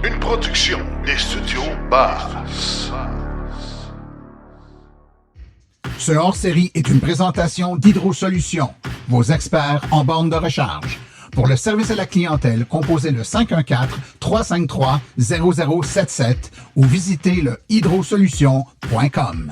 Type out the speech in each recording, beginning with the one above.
Une production des studios Bass. Ce hors-série est une présentation d'Hydro Solutions, vos experts en borne de recharge. Pour le service à la clientèle, composez le 514-353-0077 ou visitez le hydrosolutions.com.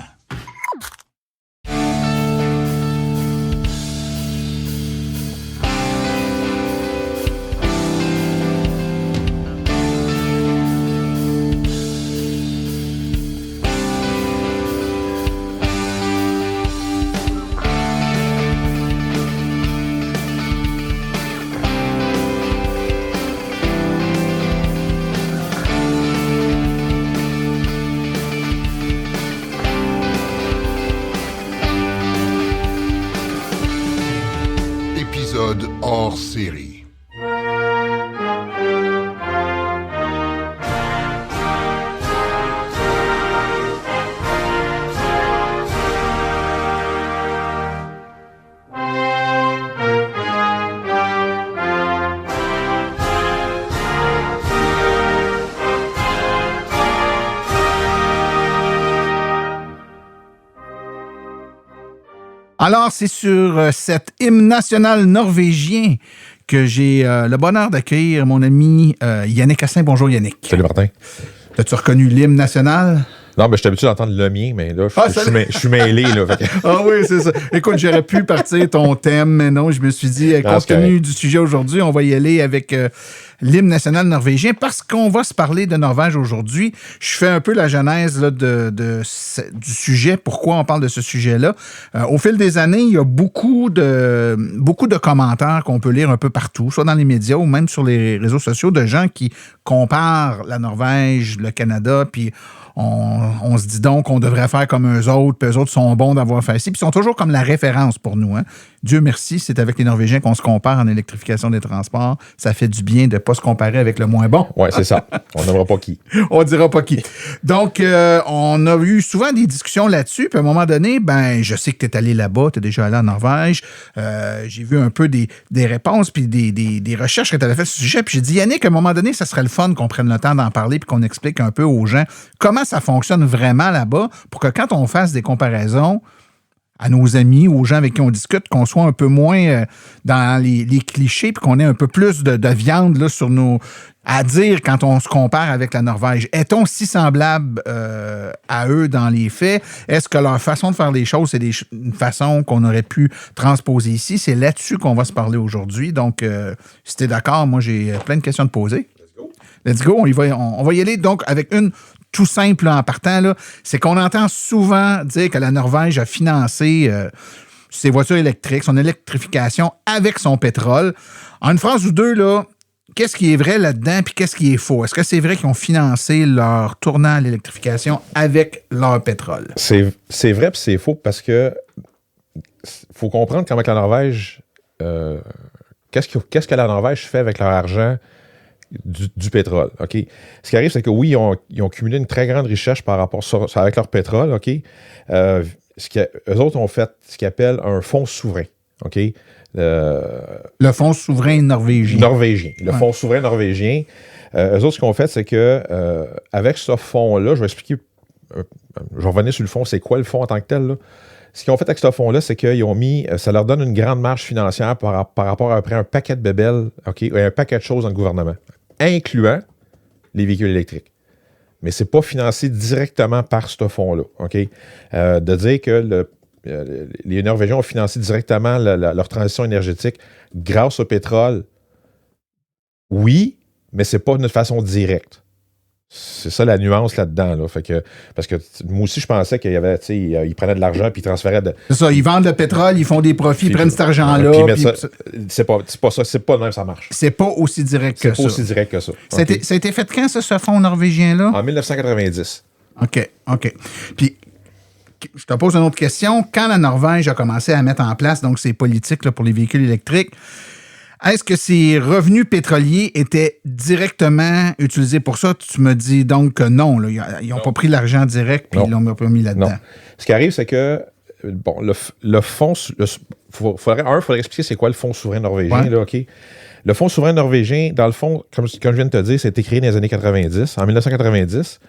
Épisode hors série. Alors, c'est sur cet hymne national norvégien que j'ai le bonheur d'accueillir mon ami Yannick Asselin. Bonjour Yannick. Salut Martin. As-tu reconnu l'hymne national? Non, je suis habitué d'entendre le mien, mais là, je suis mêlé. Là, Ah oui, c'est ça. Écoute, j'aurais pu partir ton thème, mais non, je me suis dit, compte tenu du sujet aujourd'hui, on va y aller avec l'hymne national norvégien parce qu'on va se parler de Norvège aujourd'hui. Je fais un peu la genèse là, du sujet, pourquoi on parle de ce sujet-là. Au fil des années, il y a beaucoup de commentaires qu'on peut lire un peu partout, soit dans les médias ou même sur les réseaux sociaux, de gens qui comparent la Norvège, le Canada, puis on se dit donc qu'on devrait faire comme eux autres, puis eux autres sont bons d'avoir fait ci, puis ils sont toujours comme la référence pour nous. Hein. Dieu merci, c'est avec les Norvégiens qu'on se compare en électrification des transports. Ça fait du bien de ne pas se comparer avec le moins bon. Oui, c'est ça. On n'aimera pas qui. On dira pas qui. Donc, on a eu souvent des discussions là-dessus, puis à un moment donné, je sais que tu es allé là-bas, tu es déjà allé en Norvège. J'ai vu un peu des réponses, puis des recherches que tu avais faites sur ce sujet, puis j'ai dit, Yannick, à un moment donné, ça serait le fun qu'on prenne le temps d'en parler, puis qu'on explique un peu aux gens comment ça fonctionne vraiment là-bas, pour que quand on fasse des comparaisons à nos amis ou aux gens avec qui on discute, qu'on soit un peu moins dans les clichés puis qu'on ait un peu plus de viande là, sur nos... à dire quand on se compare avec la Norvège. Est-on si semblable à eux dans les faits? Est-ce que leur façon de faire les choses, c'est une façon qu'on aurait pu transposer ici? C'est là-dessus qu'on va se parler aujourd'hui. Donc, si tu es d'accord, moi, j'ai plein de questions à te poser. Let's go. On va y aller donc avec une tout simple là, en partant. Là, c'est qu'on entend souvent dire que la Norvège a financé ses voitures électriques, son électrification avec son pétrole. En une phrase ou deux, là, qu'est-ce qui est vrai là-dedans puis qu'est-ce qui est faux? Est-ce que c'est vrai qu'ils ont financé leur tournant à l'électrification avec leur pétrole? C'est vrai puis c'est faux parce que faut comprendre qu'avec la Norvège, qu'est-ce que la Norvège fait avec leur argent du pétrole, OK? Ce qui arrive, c'est que oui, ils ont cumulé une très grande richesse par rapport avec leur pétrole, OK? Eux autres ont fait ce qu'ils appellent un fonds souverain, OK? Le fonds souverain norvégien. Le fonds souverain norvégien. Eux autres, ce qu'ils ont fait, c'est que avec ce fonds-là, je vais expliquer, je vais revenir sur le fonds, c'est quoi le fonds en tant que tel, là? Ce qu'ils ont fait avec ce fonds-là, c'est qu'ils ont mis, ça leur donne une grande marge financière par rapport à après un paquet de bébelles, OK, et un paquet de choses dans le gouvernement, incluant les véhicules électriques. Mais ce n'est pas financé directement par ce fonds-là, OK? De dire que les Norvégiens ont financé directement leur transition énergétique grâce au pétrole, oui, mais ce n'est pas d'une façon directe. C'est ça la nuance là-dedans. Là. Fait que, parce que moi aussi, je pensais qu'il y avait, ils prenaient de l'argent puis ils transféraient de. C'est ça, ils vendent le pétrole, ils font des profits, ils prennent cet argent-là. C'est pas ça, c'est pas de même ça marche. C'est pas aussi direct que ça. C'est pas aussi direct que ça. Ça a été fait quand, ça, ce fonds norvégien-là? En 1990. OK. Puis, je te pose une autre question. Quand la Norvège a commencé à mettre en place donc ses politiques là, pour les véhicules électriques, est-ce que ces revenus pétroliers étaient directement utilisés pour ça? Tu me dis donc que non. Là, ils n'ont pas pris l'argent direct puis ils l'ont pas mis là-dedans. Non. Ce qui arrive, c'est que le fonds... faudrait expliquer c'est quoi le fonds souverain norvégien. Ouais. Là, OK? Le Fonds souverain norvégien, dans le fond, comme je viens de te dire, ça a été créé dans les années 90, en 1990.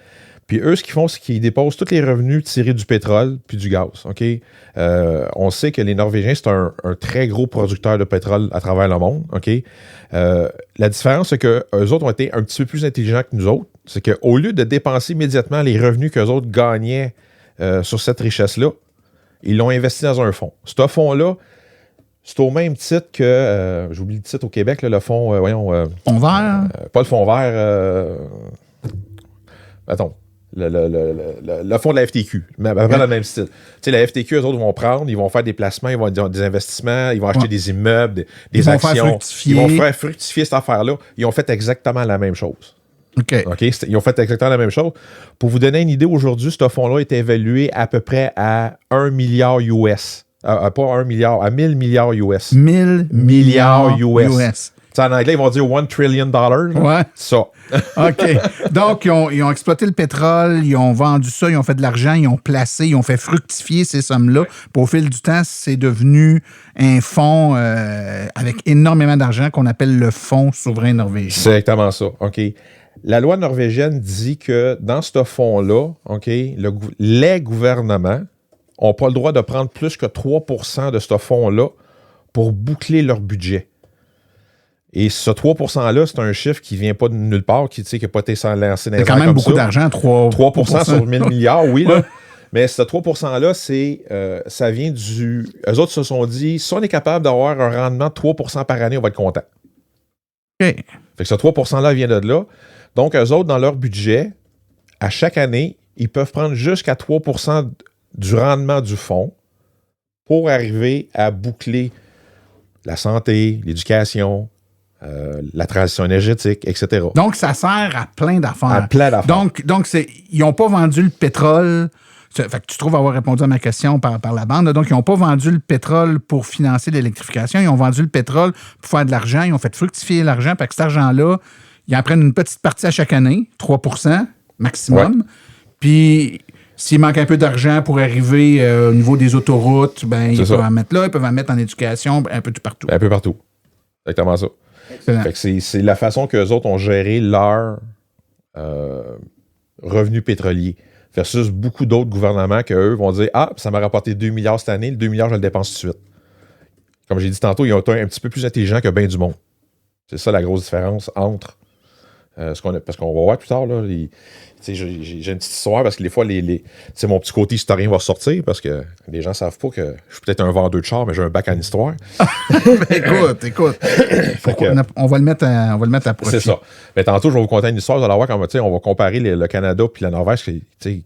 Puis eux, ce qu'ils font, c'est qu'ils déposent tous les revenus tirés du pétrole puis du gaz. OK? On sait que les Norvégiens, c'est un très gros producteur de pétrole à travers le monde. OK? La différence, c'est qu'eux autres ont été un petit peu plus intelligents que nous autres. C'est qu'au lieu de dépenser immédiatement les revenus qu'eux autres gagnaient sur cette richesse-là, ils l'ont investi dans un fonds. Ce fonds-là, c'est au même titre que, j'oublie le titre au Québec, là, le fonds, Fonds vert? pas le fonds vert, attends. Le fonds de la FTQ, mais vraiment le même style. Tu sais, la FTQ, eux autres vont prendre, ils vont faire des placements, ils vont avoir des investissements, ils vont acheter des immeubles, des actions. Ils vont faire fructifier cette affaire-là. Ils ont fait exactement la même chose. OK. Ils ont fait exactement la même chose. Pour vous donner une idée, aujourd'hui, ce fonds-là est évalué à peu près à 1 milliard US. Pas 1 milliard, à 1000 milliards US. 1000 milliards US. En anglais, ils vont dire $1 trillion. Ouais. Ça. OK. Donc, ils ont exploité le pétrole, ils ont vendu ça, ils ont fait de l'argent, ils ont placé, ils ont fait fructifier ces sommes-là. Puis au fil du temps, c'est devenu un fonds avec énormément d'argent qu'on appelle le Fonds souverain norvégien. C'est exactement ça. OK. La loi norvégienne dit que dans ce fonds-là, OK, les gouvernements n'ont pas le droit de prendre plus que 3% de ce fonds-là pour boucler leur budget. Et ce 3%-là, c'est un chiffre qui ne vient pas de nulle part, qui n'a pas été lancé dans les airs comme ça. C'est quand même beaucoup d'argent, 3% sur 1000 milliards, oui. Là. Mais ce 3%-là, ça vient du... Eux autres se sont dit, si on est capable d'avoir un rendement de 3% par année, on va être content. OK. Fait que ce 3%-là vient de là. Donc, eux autres, dans leur budget, à chaque année, ils peuvent prendre jusqu'à 3% du rendement du fonds pour arriver à boucler la santé, l'éducation, la transition énergétique, etc. Donc, ça sert à plein d'affaires. À plein d'affaires. Donc ils n'ont pas vendu le pétrole. Fait que tu trouves avoir répondu à ma question par la bande. Là. Donc, ils n'ont pas vendu le pétrole pour financer l'électrification. Ils ont vendu le pétrole pour faire de l'argent. Ils ont fait fructifier l'argent. Fait que cet argent-là, ils en prennent une petite partie à chaque année, 3% maximum. Ouais. Puis, s'il manque un peu d'argent pour arriver au niveau des autoroutes, ben, ils peuvent en mettre là. Ils peuvent en mettre en éducation, un peu partout. Un peu partout. Exactement ça. Fait que c'est la façon qu'eux autres ont géré leur revenu pétrolier versus beaucoup d'autres gouvernements qu'eux vont dire « Ah, ça m'a rapporté 2 milliards cette année, le 2 milliards, je le dépense tout de suite. » Comme j'ai dit tantôt, ils ont été un petit peu plus intelligents que bien du monde. C'est ça la grosse différence entre parce qu'on va voir plus tard, là, j'ai une petite histoire parce que des fois, mon petit côté historien va sortir parce que les gens ne savent pas que je suis peut-être un vendeur de char, mais j'ai un bac en histoire. écoute. On va le mettre à profit. C'est ça. Mais tantôt, je vais vous conter une histoire. Vous allez voir comment on va comparer le Canada puis la Norvège,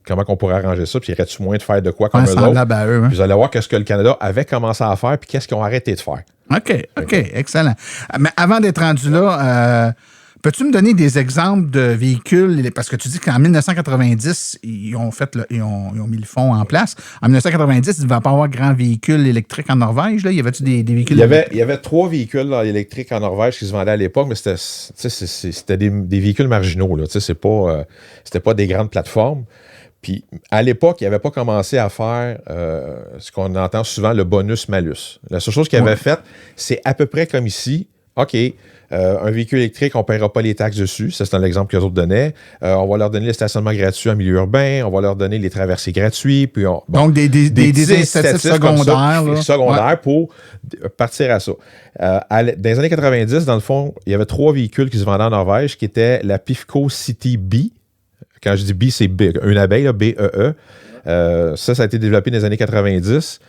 comment on pourrait arranger ça, puis il y aurait-tu moins de faire de quoi comme eux autres. À eux, hein? Puis vous allez voir qu'est-ce que le Canada avait commencé à faire puis qu'est-ce qu'ils ont arrêté de faire. OK, excellent. Mais avant d'être rendu là... peux-tu me donner des exemples de véhicules? Parce que tu dis qu'en 1990, ils ont mis le fonds en place. En 1990, il ne va pas avoir grand véhicule électrique en Norvège. Là. Y avait-tu des véhicules? Il y avait 3 véhicules électriques en Norvège qui se vendaient à l'époque, mais c'était des véhicules marginaux. Là. C'était pas des grandes plateformes. Puis, à l'époque, il n'avait pas commencé à faire ce qu'on entend souvent, le bonus-malus. La seule chose qu'il avait faite, c'est à peu près comme ici. OK, un véhicule électrique, on ne paiera pas les taxes dessus. Ça, c'est un exemple que les autres donnaient. On va leur donner le stationnement gratuit en milieu urbain. On va leur donner les traversées gratuits. Puis donc, des incitatifs secondaires. Pour partir à ça. Dans les années 90, dans le fond, il y avait 3 véhicules qui se vendaient en Norvège qui étaient la Pifco City B. Quand je dis B, c'est B, une abeille, là, B-E-E. Ça a été développé dans les années 90.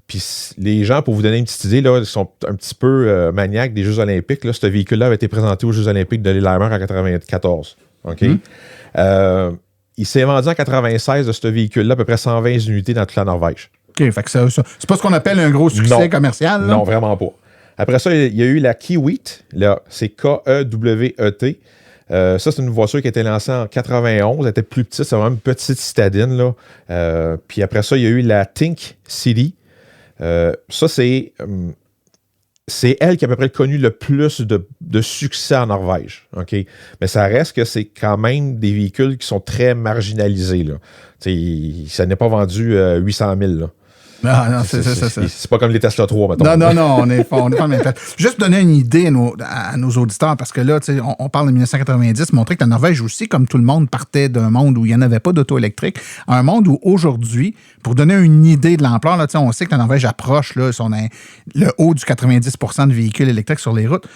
Puis les gens, pour vous donner une petite idée, là, ils sont un petit peu maniaques des Jeux olympiques. Là, ce véhicule-là avait été présenté aux Jeux olympiques de Lillehammer en 1994. OK? Il s'est vendu en 1996 de ce véhicule-là, à peu près 120 unités dans toute la Norvège. OK, fait que ça c'est pas ce qu'on appelle un gros succès commercial. Là? Non, vraiment pas. Après ça, il y a eu la Kiewit. Là, c'est K-E-W-E-T. Ça, c'est une voiture qui a été lancée en 91. Elle était plus petite, c'est vraiment une petite citadine. Là. Puis après ça, il y a eu la Tink City. Ça, c'est elle qui a à peu près connu le plus de succès en Norvège. Okay? Mais ça reste que c'est quand même des véhicules qui sont très marginalisés. Là. Ça n'est pas vendu 800 000. Là. Non, c'est ça. C'est pas comme les Tesla 3, mettons. Non, on n'est pas le même fait. Juste pour donner une idée à nos auditeurs, parce que là, on parle de 1990, montrer que la Norvège aussi, comme tout le monde, partait d'un monde où il n'y en avait pas d'auto électrique, à un monde où aujourd'hui, pour donner une idée de l'ampleur, là, on sait que la Norvège approche là, le haut du 90% de véhicules électriques sur les routes.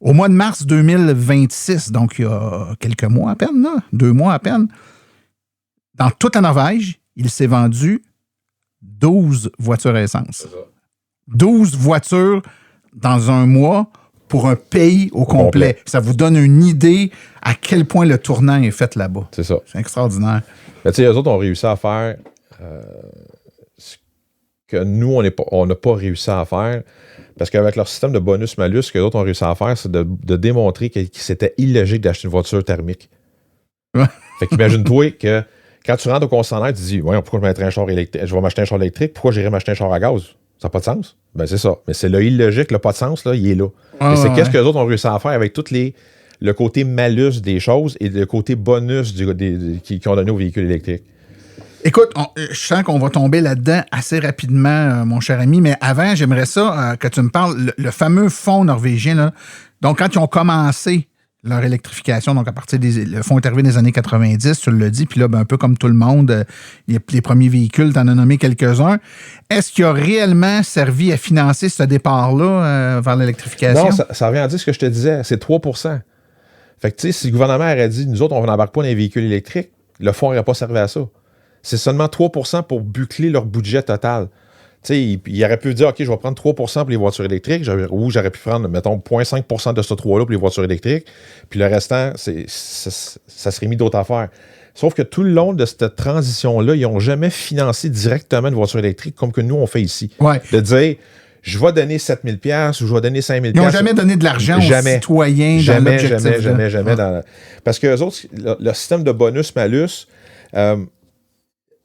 Au mois de mars 2026, donc il y a quelques mois à peine, là, 2 mois à peine, dans toute la Norvège, il s'est vendu 12 voitures à essence. 12 voitures dans un mois pour un pays au complet. Ça vous donne une idée à quel point le tournant est fait là-bas. C'est ça. C'est extraordinaire. Mais tu sais, eux autres ont réussi à faire ce que nous, on n'a pas réussi à faire. Parce qu'avec leur système de bonus-malus, ce que les autres ont réussi à faire, c'est de démontrer que c'était illogique d'acheter une voiture thermique. Ouais. Fait qu'imagine-toi que quand tu rentres au concessionnaire, tu te dis, ouais, pourquoi je vais m'acheter un char électrique? Pourquoi j'irais m'acheter un char à gaz? Ça n'a pas de sens. Ben, c'est ça. Mais c'est le illogique, le pas de sens, là, il est là. Et c'est qu'est-ce que les autres ont réussi à faire avec le côté malus des choses et le côté bonus qu'ils ont donné aux véhicules électriques. Écoute, je sens qu'on va tomber là-dedans assez rapidement, mon cher ami, mais avant, j'aimerais ça que tu me parles, le fameux fonds norvégien, là. Donc, quand ils ont commencé leur électrification, donc à partir le fonds est arrivé des années 90, tu l'as dit, puis là, ben, un peu comme tout le monde, les premiers véhicules, tu en as nommé quelques-uns. Est-ce qu'il a réellement servi à financer ce départ-là vers l'électrification? Non, ça revient à dire ce que je te disais, c'est 3 Fait que, tu sais, si le gouvernement aurait dit, nous autres, on n'embarque pas dans les véhicules électriques, le fonds n'aurait pas servi à ça. C'est seulement 3 pour boucler leur budget total. Tu sais, il aurait pu dire, OK, je vais prendre 3 pour les voitures électriques, ou j'aurais pu prendre, mettons, 0,5 de ce 3-là pour les voitures électriques, puis le restant, ça serait mis d'autres affaires. Sauf que tout le long de cette transition-là, ils n'ont jamais financé directement une voiture électrique comme que nous, on fait ici. Ouais. De dire, je vais donner 7 000 $ ou je vais donner 5 000 $. Ils n'ont jamais donné de l'argent aux citoyens dans l'objectif. Jamais. Parce que eux autres, le système de bonus-malus,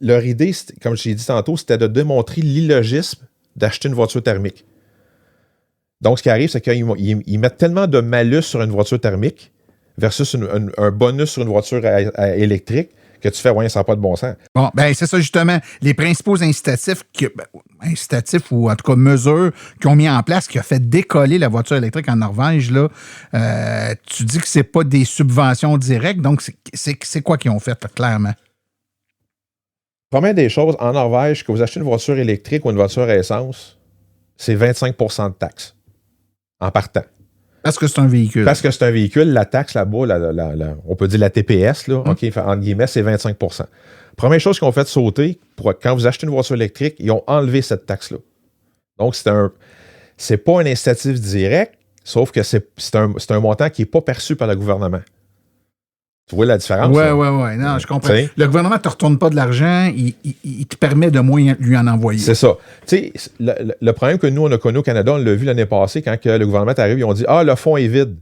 leur idée, comme je l'ai dit tantôt, c'était de démontrer l'illogisme d'acheter une voiture thermique. Donc, ce qui arrive, c'est qu'ils mettent tellement de malus sur une voiture thermique versus un bonus sur une voiture électrique que tu fais, ouais, ça n'a pas de bon sens. Bon, ben c'est ça justement. Les principaux incitatifs ou en tout cas mesures qu'ils ont mis en place, qui a fait décoller la voiture électrique en Norvège, là, tu dis que c'est pas des subventions directes, donc c'est quoi qu'ils ont fait, là, clairement? Première des choses, en Norvège, que vous achetez une voiture électrique ou une voiture à essence, c'est 25 de taxes en partant. Parce que c'est un véhicule. Parce que c'est un véhicule, la taxe là-bas, on peut dire la TPS, là, OK, entre guillemets, c'est 25 Première chose qu'ils ont fait sauter, quand vous achetez une voiture électrique, ils ont enlevé cette taxe-là. Donc, c'est pas un incitatif direct, sauf que c'est un montant qui n'est pas perçu par le gouvernement. Tu vois la différence? Oui. Non, je comprends. T'sais? Le gouvernement ne te retourne pas de l'argent, il te permet de moins lui en envoyer. C'est ça. Tu sais, le problème que nous, on a connu au Canada, on l'a vu l'année passée, quand le gouvernement arrive, ils ont dit « Ah, le fonds est vide. »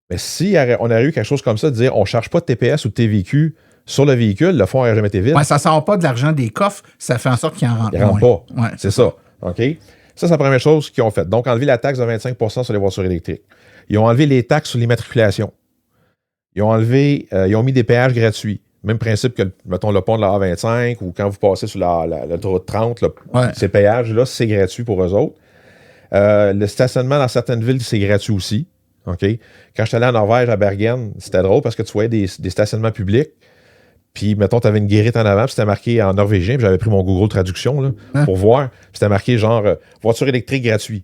Mais si on aurait eu quelque chose comme ça, de dire « On ne charge pas de TPS ou de TVQ sur le véhicule, le fonds n'aurait jamais été vide. » Ça ne sort pas de l'argent des coffres, ça fait en sorte qu'il en rentre moins. Il ne rentre pas. Ouais, c'est ça. OK? Ça, c'est la première chose qu'ils ont faite. Donc, enlever la taxe de 25 sur les voitures électriques. Ils ont enlevé les taxes sur l'immatriculation. Ils ont mis des péages gratuits. Même principe que, mettons, le pont de la A25 ou quand vous passez sur l'autoroute 30, ces péages-là, c'est gratuit pour eux autres. Le stationnement dans certaines villes, c'est gratuit aussi. Okay? Quand je suis allé en Norvège, à Bergen, c'était drôle parce que tu voyais des stationnements publics. Puis, mettons, tu avais une guérite en avant, puis c'était marqué en norvégien, puis j'avais pris mon Google Traduction là, pour voir. Puis c'était marqué genre voiture électrique gratuite.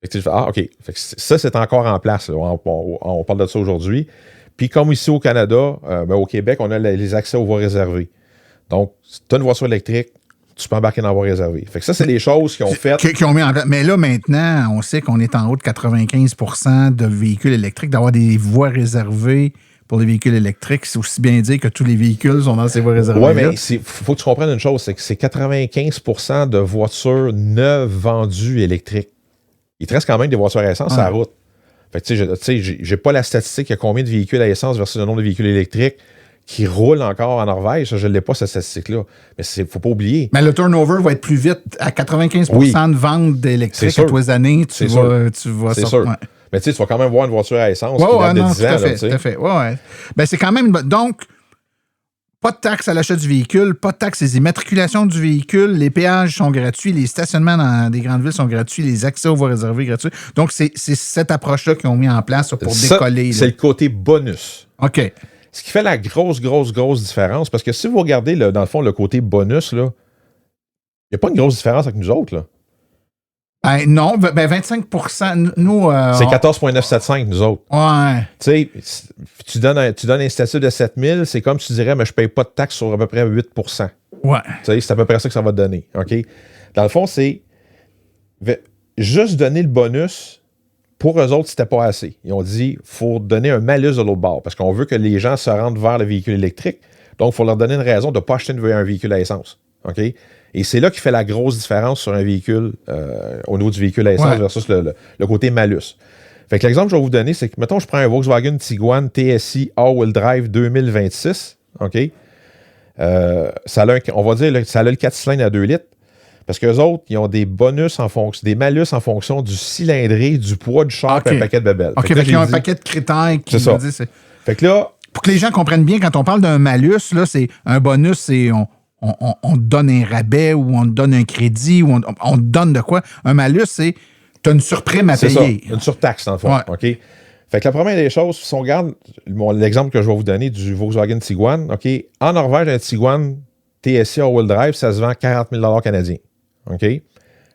Fait que tu fais, OK. Fait que ça, c'est encore en place. On parle de ça aujourd'hui. Puis comme ici au Canada, au Québec, on a les accès aux voies réservées. Donc, si tu as une voiture électrique, tu peux embarquer dans la voie réservée. Fait que ça, c'est des choses qui ont fait. Qui ont mis en place. Mais là, maintenant, on sait qu'on est en haut de 95 % de véhicules électriques, d'avoir des voies réservées pour les véhicules électriques. C'est aussi bien dire que tous les véhicules sont dans ces voies réservées. Oui, mais il faut que tu comprennes une chose, c'est que c'est 95 % de voitures neuves vendues électriques. Il te reste quand même des voitures à essence sur la route. Fait que tu sais, j'ai pas la statistique, il y a combien de véhicules à essence versus le nombre de véhicules électriques qui roulent encore en Norvège. Ça, je ne l'ai pas, cette statistique-là. Mais il ne faut pas oublier. Mais le turnover va être plus vite. À 95 % de ventes d'électriques à tous les années, tu vas c'est sûr. Ouais. Mais tu sais, tu vas quand même voir une voiture à essence qui date de 10 ans. Tout à fait. Ouais. Ben, c'est quand même... Donc, Pas de taxes à l'achat du véhicule, pas de taxes aux immatriculations du véhicule, les péages sont gratuits, les stationnements dans des grandes villes sont gratuits, les accès aux voies réservées gratuits. Donc, c'est cette approche-là qu'ils ont mis en place pour décoller. C'est le côté bonus. OK. Ce qui fait la grosse différence, parce que si vous regardez, dans le fond, le côté bonus, il n'y a pas une grosse différence avec nous autres. Là. Ben non, 25 nous... c'est 14,975, nous autres. Ouais. Tu sais, tu donnes un statut de 7 000, c'est comme si tu dirais, mais je ne paye pas de taxes sur à peu près 8 Ouais. Tu sais, c'est à peu près ça que ça va te donner. OK? Dans le fond, c'est juste donner le bonus, pour eux autres, c'était pas assez. Ils ont dit, il faut donner un malus de l'autre bord, parce qu'on veut que les gens se rendent vers le véhicule électrique. Donc, il faut leur donner une raison de ne pas acheter un véhicule à essence. OK? Et c'est là qui fait la grosse différence sur un véhicule, au niveau du véhicule à essence versus le côté malus. Fait que l'exemple que je vais vous donner, c'est que, mettons, je prends un Volkswagen Tiguan TSI All-Wheel Drive 2026, OK? Ça a le 4 cylindres à 2 litres, parce qu'eux autres, ils ont des bonus des malus en fonction du cylindré, du poids du char et un paquet de bébelles. OK, fait qu'ils ont un paquet de critères qui ça. Fait que là... Pour que les gens comprennent bien, quand on parle d'un malus, là, c'est un bonus, c'est... On te donne un rabais ou on te donne un crédit ou on te donne de quoi. Un malus, c'est tu as une surprime à payer. Ça, une surtaxe, dans le fond. Ouais. OK? Fait que la première des choses, si on regarde l'exemple que je vais vous donner du Volkswagen Tiguan, OK? En Norvège, un Tiguan TSI All-Wheel Drive, ça se vend 40 000 canadiens. OK?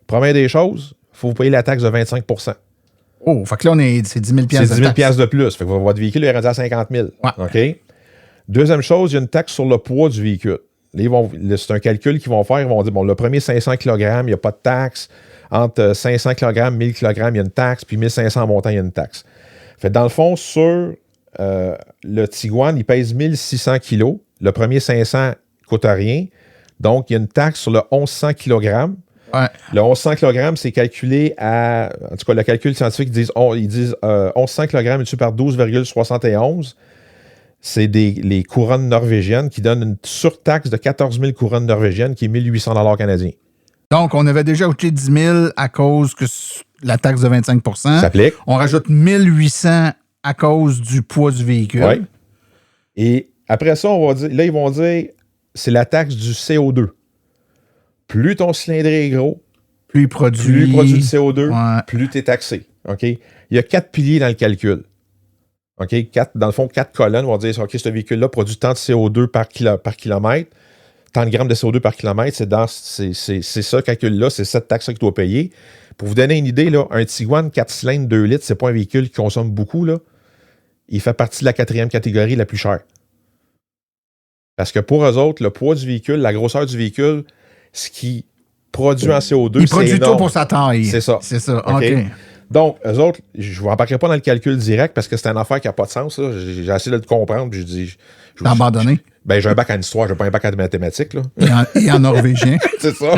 Première des choses, il faut vous payer la taxe de 25 Oh, fait que là, c'est 10 000 C'est 10 000 de plus. Fait que votre véhicule est rendu à 50 000. Ouais. OK? Deuxième chose, il y a une taxe sur le poids du véhicule. C'est un calcul qu'ils vont faire. Ils vont dire, bon, le premier 500 kg, il n'y a pas de taxe. Entre 500 kg, 1000 kg, il y a une taxe. Puis 1500 montant, il y a une taxe. Fait dans le fond, sur le Tiguan, il pèse 1600 kg. Le premier 500 ne coûte rien. Donc, il y a une taxe sur le 1100 kg. Ouais. Le 1100 kg, c'est calculé à... En tout cas, le calcul scientifique, ils disent 1100 kg multiplié par 12,71. C'est les couronnes norvégiennes qui donnent une surtaxe de 14 000 couronnes norvégiennes qui est 1 800 canadiens. Donc, on avait déjà ajouté 10 000 à cause que la taxe de 25 Ça s'applique. On rajoute 1 800 à cause du poids du véhicule. Oui. Et après ça, ils vont dire c'est la taxe du CO2. Plus ton cylindré est gros, plus il produit de CO2, plus tu es taxé. OK? Il y a 4 piliers dans le calcul. OK? Dans le fond, 4 colonnes vont dire OK, ce véhicule-là produit tant de CO2 par kilomètre, tant de grammes de CO2 par kilomètre, c'est ça, le calcul-là, c'est cette taxe-là que tu dois payer. Pour vous donner une idée, là, un Tiguan 4 cylindres 2 litres, c'est pas un véhicule qui consomme beaucoup. Là. Il fait partie de la 4e catégorie la plus chère. Parce que pour eux autres, le poids du véhicule, la grosseur du véhicule, ce qui produit en CO2, c'est énorme. Il produit tout pour sa taille. C'est ça. C'est ça, OK. OK. Donc, eux autres, je ne vous embarquerai pas dans le calcul direct parce que c'est une affaire qui n'a pas de sens. Là. J'ai essayé de le comprendre, puis je dis... T'as abandonné? Ben, j'ai un bac en histoire, j'ai pas un bac en mathématiques. Là. Et en norvégien. C'est ça.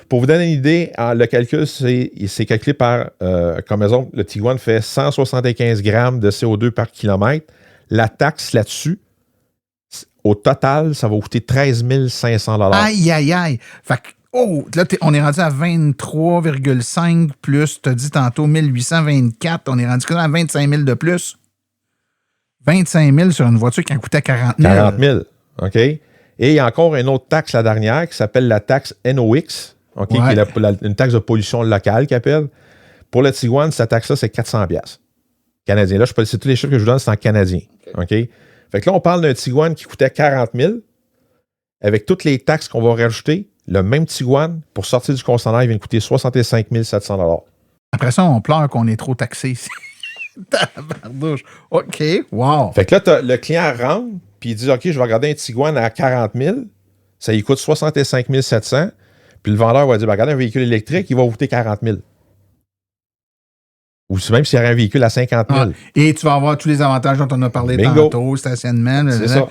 Pour vous donner une idée, le calcul, c'est calculé par, comme exemple, le Tiguan fait 175 grammes de CO2 par kilomètre. La taxe là-dessus, au total, ça va coûter 13 500 $. Aïe, aïe, aïe. Fait que, là, on est rendu à 23,5 plus, tu as dit tantôt 1824, on est rendu à 25 000 de plus. 25 000 sur une voiture qui en coûtait 40 000. 40 000, OK? Et il y a encore une autre taxe, la dernière, qui s'appelle la taxe NOx, OK? Qui est une taxe de pollution locale qu'ils appellent. Pour le Tiguan, cette taxe-là, c'est 400 $ canadiens. Là, c'est tous les chiffres que je vous donne, c'est en canadien, OK? Fait que là, on parle d'un Tiguan qui coûtait 40 000. Avec toutes les taxes qu'on va rajouter, le même Tiguan, pour sortir du concessionnaire, il vient de coûter 65 700 $. Après ça, on pleure qu'on est trop taxé ici. Tabardouche. OK, wow. Fait que là, le client rentre, puis il dit, OK, je vais regarder un Tiguan à 40 000, ça lui coûte 65 700, puis le vendeur va dire, ben, regardez un véhicule électrique, il va vous coûter 40 000. Ou même s'il y aurait un véhicule à 50 000. Et tu vas avoir tous les avantages dont on a parlé tantôt, stationnement. C'est ça.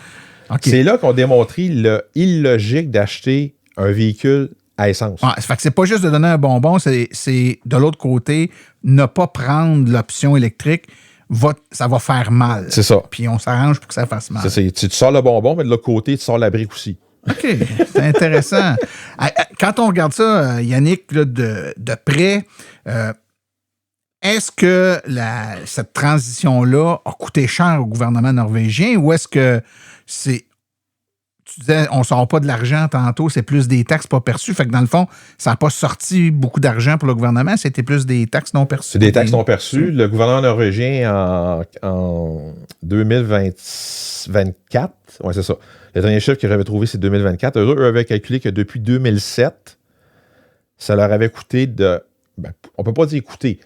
Okay. C'est là qu'on a démontré l'illogique d'acheter un véhicule à essence. Ça fait que c'est pas juste de donner un bonbon, c'est de l'autre côté, ne pas prendre l'option électrique, ça va faire mal. C'est ça. Puis on s'arrange pour que ça fasse mal. Tu sors le bonbon, mais de l'autre côté, tu sors la brique aussi. OK, c'est intéressant. Quand on regarde ça, Yannick, là, de près, est-ce que cette transition-là a coûté cher au gouvernement norvégien ou est-ce que c'est tu disais, on ne sort pas de l'argent tantôt, c'est plus des taxes pas perçues. Fait que dans le fond, ça n'a pas sorti beaucoup d'argent pour le gouvernement, c'était plus des taxes non perçues. C'est des taxes non perçues. Le gouvernement norvégien, en 2024, ouais, c'est ça. Le dernier chiffre que j'avais trouvé, c'est 2024. Eux avaient calculé que depuis 2007, ça leur avait coûté on ne peut pas dire coûter.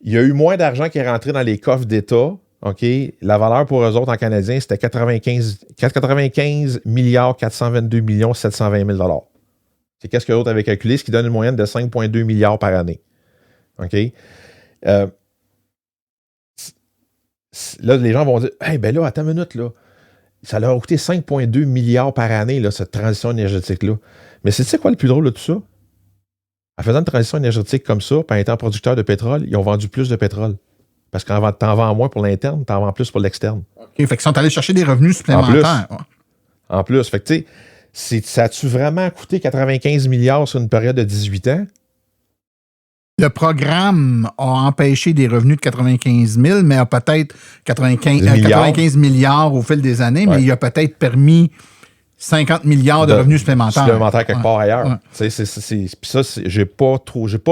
Il y a eu moins d'argent qui est rentré dans les coffres d'État. OK? La valeur pour eux autres en canadien, c'était 95 milliards 422 millions 720 000 $. C'est qu'est-ce que l'autre avait calculé, ce qui donne une moyenne de 5,2 milliards par année. OK? Là, les gens vont dire, hey, ben là, attends une minute, là. Ça leur a coûté 5,2 milliards par année, là, cette transition énergétique-là. Mais c'est quoi le plus drôle de tout ça? En faisant une transition énergétique comme ça, puis en étant producteur de pétrole, ils ont vendu plus de pétrole. Parce que t'en vends moins pour l'interne, t'en vends plus pour l'externe. OK, fait qu'ils sont allés chercher des revenus supplémentaires. En plus. Fait que, tu sais, ça a-tu vraiment coûté 95 milliards sur une période de 18 ans? Le programme a empêché des revenus de 95 000, mais a peut-être 95 milliards au fil des années, mais il a peut-être permis 50 milliards de revenus supplémentaires. Supplémentaires quelque part ailleurs. Puis ça, j'ai pas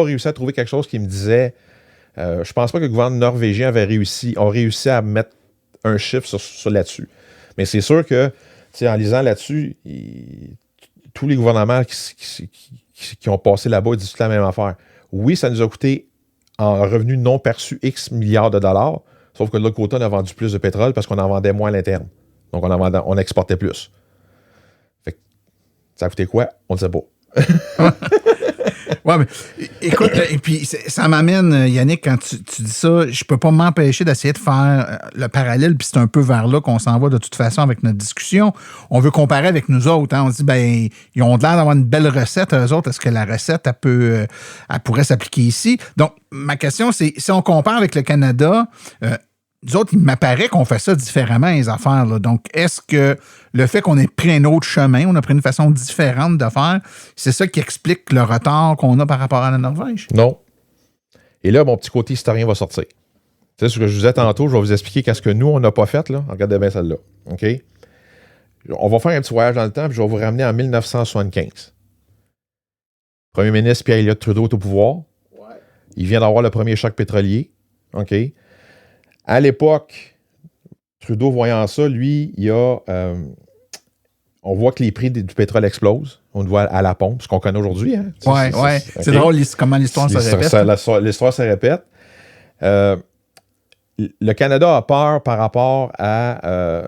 réussi à trouver quelque chose qui me disait... je pense pas que le gouvernement norvégien a réussi à mettre un chiffre sur là-dessus. Mais c'est sûr que, en lisant là-dessus, tous les gouvernements qui ont passé là-bas disent toute la même affaire. Oui, ça nous a coûté en revenus non perçus X milliards de dollars, sauf que de l'autre côté, on a vendu plus de pétrole parce qu'on en vendait moins à l'interne. Donc, on exportait plus. Fait que, ça a coûté quoi? On ne sait pas. Oui, mais écoute, et puis ça m'amène, Yannick, quand tu dis ça, je peux pas m'empêcher d'essayer de faire le parallèle, puis c'est un peu vers là qu'on s'en va de toute façon avec notre discussion. On veut comparer avec nous autres. Hein? On se dit, ben, ils ont l'air d'avoir une belle recette, eux autres. Est-ce que la recette, elle pourrait s'appliquer ici? Donc, ma question, c'est, si on compare avec le Canada, nous autres, il m'apparaît qu'on fait ça différemment, les affaires. Là. Donc, est-ce que le fait qu'on ait pris un autre chemin, on a pris une façon différente de faire, c'est ça qui explique le retard qu'on a par rapport à la Norvège? Non. Et là, mon petit côté historien va sortir. Tu sais, ce que je vous disais tantôt, je vais vous expliquer qu'est-ce que nous, on n'a pas fait. Là. Regardez bien celle-là. OK? On va faire un petit voyage dans le temps, puis je vais vous ramener en 1975. Premier ministre Pierre Elliott Trudeau est au pouvoir. Ouais. Il vient d'avoir le premier choc pétrolier. OK? À l'époque, Trudeau, voyant ça, lui, on voit que les prix du pétrole explosent. On le voit à la pompe, ce qu'on connaît aujourd'hui. Hein? Oui. C'est drôle comment l'histoire se répète. L'histoire se répète. Le Canada a peur par rapport à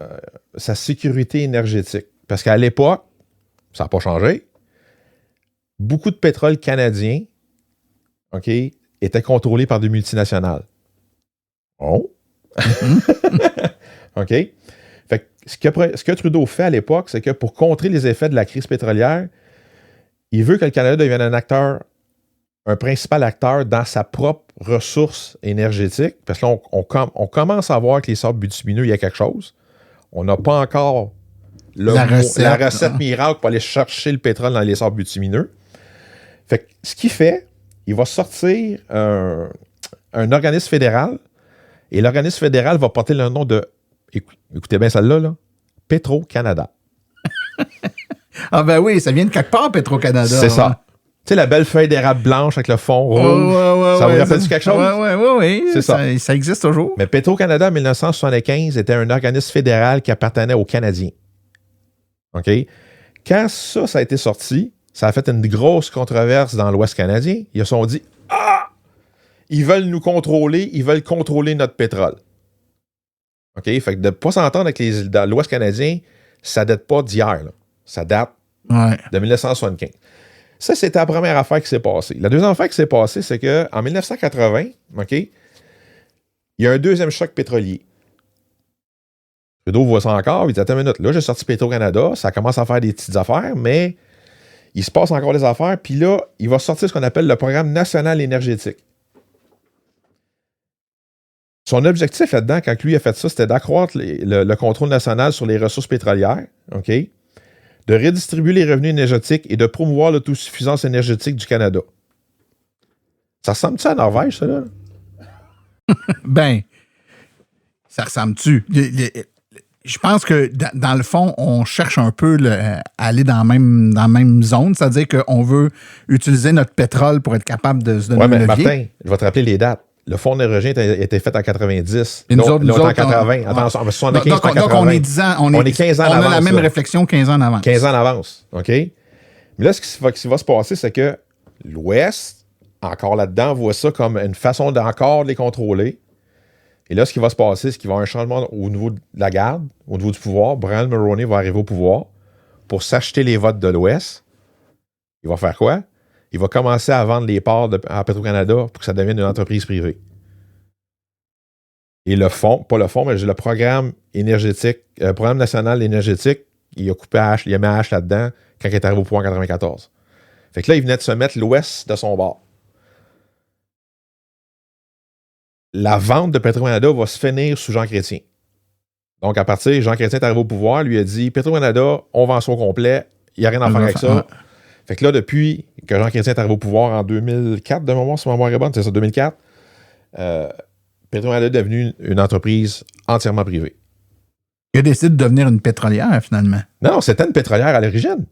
sa sécurité énergétique. Parce qu'à l'époque, ça n'a pas changé, beaucoup de pétrole canadien, OK, était contrôlé par des multinationales. Oh! OK? Fait que ce que Trudeau fait à l'époque, c'est que pour contrer les effets de la crise pétrolière, il veut que le Canada devienne un principal acteur dans sa propre ressource énergétique, parce que là, on commence à voir que les sables bitumineux, il y a quelque chose. On n'a pas encore la recette miracle pour aller chercher le pétrole dans les sables bitumineux. Fait que ce qu'il fait, il va sortir un organisme fédéral. Et l'organisme fédéral va porter le nom de, écoutez bien celle-là, là, Petro-Canada. Ah ben oui, ça vient de quelque part, Petro-Canada. C'est ça. Tu sais, la belle feuille d'érable blanche avec le fond rouge. Ça vous rappelle quelque chose? Oui. C'est ça. Ça existe toujours. Mais Petro-Canada, en 1975, était un organisme fédéral qui appartenait aux Canadiens. OK? Quand ça a été sorti, ça a fait une grosse controverse dans l'Ouest canadien. Ils se sont dit, ils veulent nous contrôler, ils veulent contrôler notre pétrole. OK? Fait que de ne pas s'entendre avec dans l'Ouest canadien, ça date pas d'hier. Là. Ça date de 1975. Ça, c'était la première affaire qui s'est passée. La deuxième affaire qui s'est passée, c'est qu'en 1980, OK, il y a un deuxième choc pétrolier. Trudeau voit ça encore, il dit, attends une minute, là, j'ai sorti Petro-Canada, ça commence à faire des petites affaires, mais il se passe encore des affaires, puis là, il va sortir ce qu'on appelle le programme national énergétique. Son objectif là-dedans, quand lui a fait ça, c'était d'accroître le contrôle national sur les ressources pétrolières, OK? De redistribuer les revenus énergétiques et de promouvoir l'autosuffisance énergétique du Canada. Ça ressemble-tu à la Norvège, ça, là? Ben, ça ressemble-tu? je pense que dans le fond, on cherche un peu à aller dans la même zone, c'est-à-dire qu'on veut utiliser notre pétrole pour être capable de se donner Oui, mais levier. Martin, je vais te rappeler les dates. Le fonds énergien était fait en 90. Et nous autres, en 80. Attention, en 75, donc, en 80. on est 10 ans, on est 15 ans en avance. On a la même là. réflexion 15 ans en avance. 15 ans en avance, OK? Mais là, ce qui va se passer, c'est que l'Ouest, encore là-dedans, voit ça comme une façon d'encore de les contrôler. Et là, ce qui va se passer, c'est qu'il va y avoir un changement au niveau de la garde, au niveau du pouvoir. Brian Mulroney va arriver au pouvoir pour s'acheter les votes de l'Ouest. Il va faire quoi? Il va commencer à vendre les parts à Petro-Canada pour que ça devienne une entreprise privée. Et le fonds, pas le fonds, mais le programme énergétique, programme national énergétique, il a coupé H, il a mis H là-dedans quand il est arrivé au pouvoir en 94. Fait que là, il venait de se mettre l'Ouest de son bord. La vente de Petro-Canada va se finir sous Jean Chrétien. Donc, à partir, Jean Chrétien est arrivé au pouvoir, lui a dit Petro-Canada, on vend ça au complet, il n'y a rien à faire avec ça. Ouais. Fait que là, depuis que Jean Chrétien est arrivé au pouvoir en 2004, de mémoire, si ma mémoire est bonne, c'est ça, 2004, Petro-Canada est devenu une entreprise entièrement privée. Il a décidé de devenir une pétrolière, finalement. Non, c'était une pétrolière à l'origine.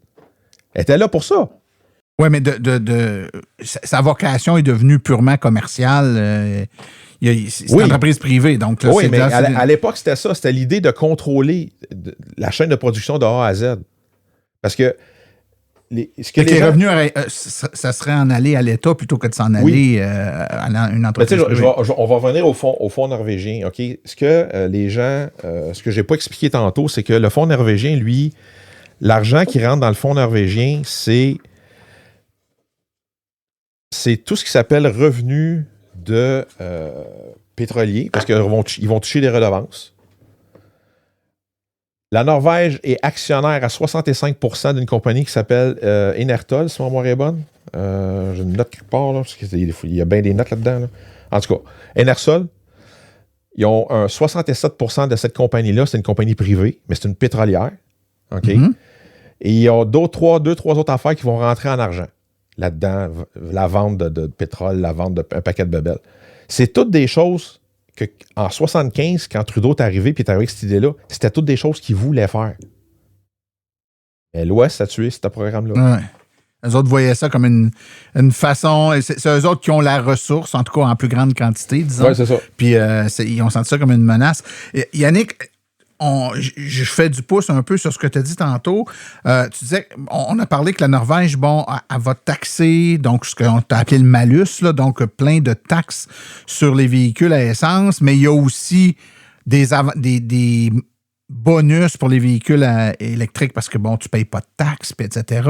Elle était là pour ça. Oui, mais sa vocation est devenue purement commerciale. C'est une entreprise privée. Donc là, oui, mais à l'époque, c'était ça. C'était l'idée de contrôler la chaîne de production de A à Z. Parce que les revenus, ça serait en aller à l'État plutôt que de s'en aller à une entreprise privée. On va revenir au fonds norvégien. OK? Ce que les gens... ce que je n'ai pas expliqué tantôt, c'est que le fonds norvégien, lui, l'argent qui rentre dans le fonds norvégien, c'est tout ce qui s'appelle revenu de pétroliers, parce qu'ils vont toucher des redevances. La Norvège est actionnaire à 65% d'une compagnie qui s'appelle Enertol, si ma mémoire est bonne. J'ai une note quelque part, là, parce qu'il y a bien des notes là-dedans. Là. En tout cas, Enersol, ils ont 67% de cette compagnie-là, c'est une compagnie privée, mais c'est une pétrolière. OK? Mm-hmm. Et il y a deux, trois autres affaires qui vont rentrer en argent. Là-dedans, la vente de pétrole, la vente d'un paquet de bebelles. C'est toutes des choses que, en 75, quand Trudeau est arrivé, puis est arrivé avec cette idée-là, c'était toutes des choses qu'il voulait faire. Mais l'Ouest a tué ce programme-là. Ouais. Eux autres voyaient ça comme une façon... C'est eux autres qui ont la ressource, en tout cas en plus grande quantité, disons. Oui, c'est ça. Puis ils ont senti ça comme une menace. Et, Yannick... je fais du pouce un peu sur ce que tu as dit tantôt. Tu disais, on a parlé que la Norvège, elle va taxer, donc ce qu'on a appelé le malus, là, donc plein de taxes sur les véhicules à essence, mais il y a aussi des bonus pour les véhicules électriques parce que, bon, tu ne payes pas de taxes, etc.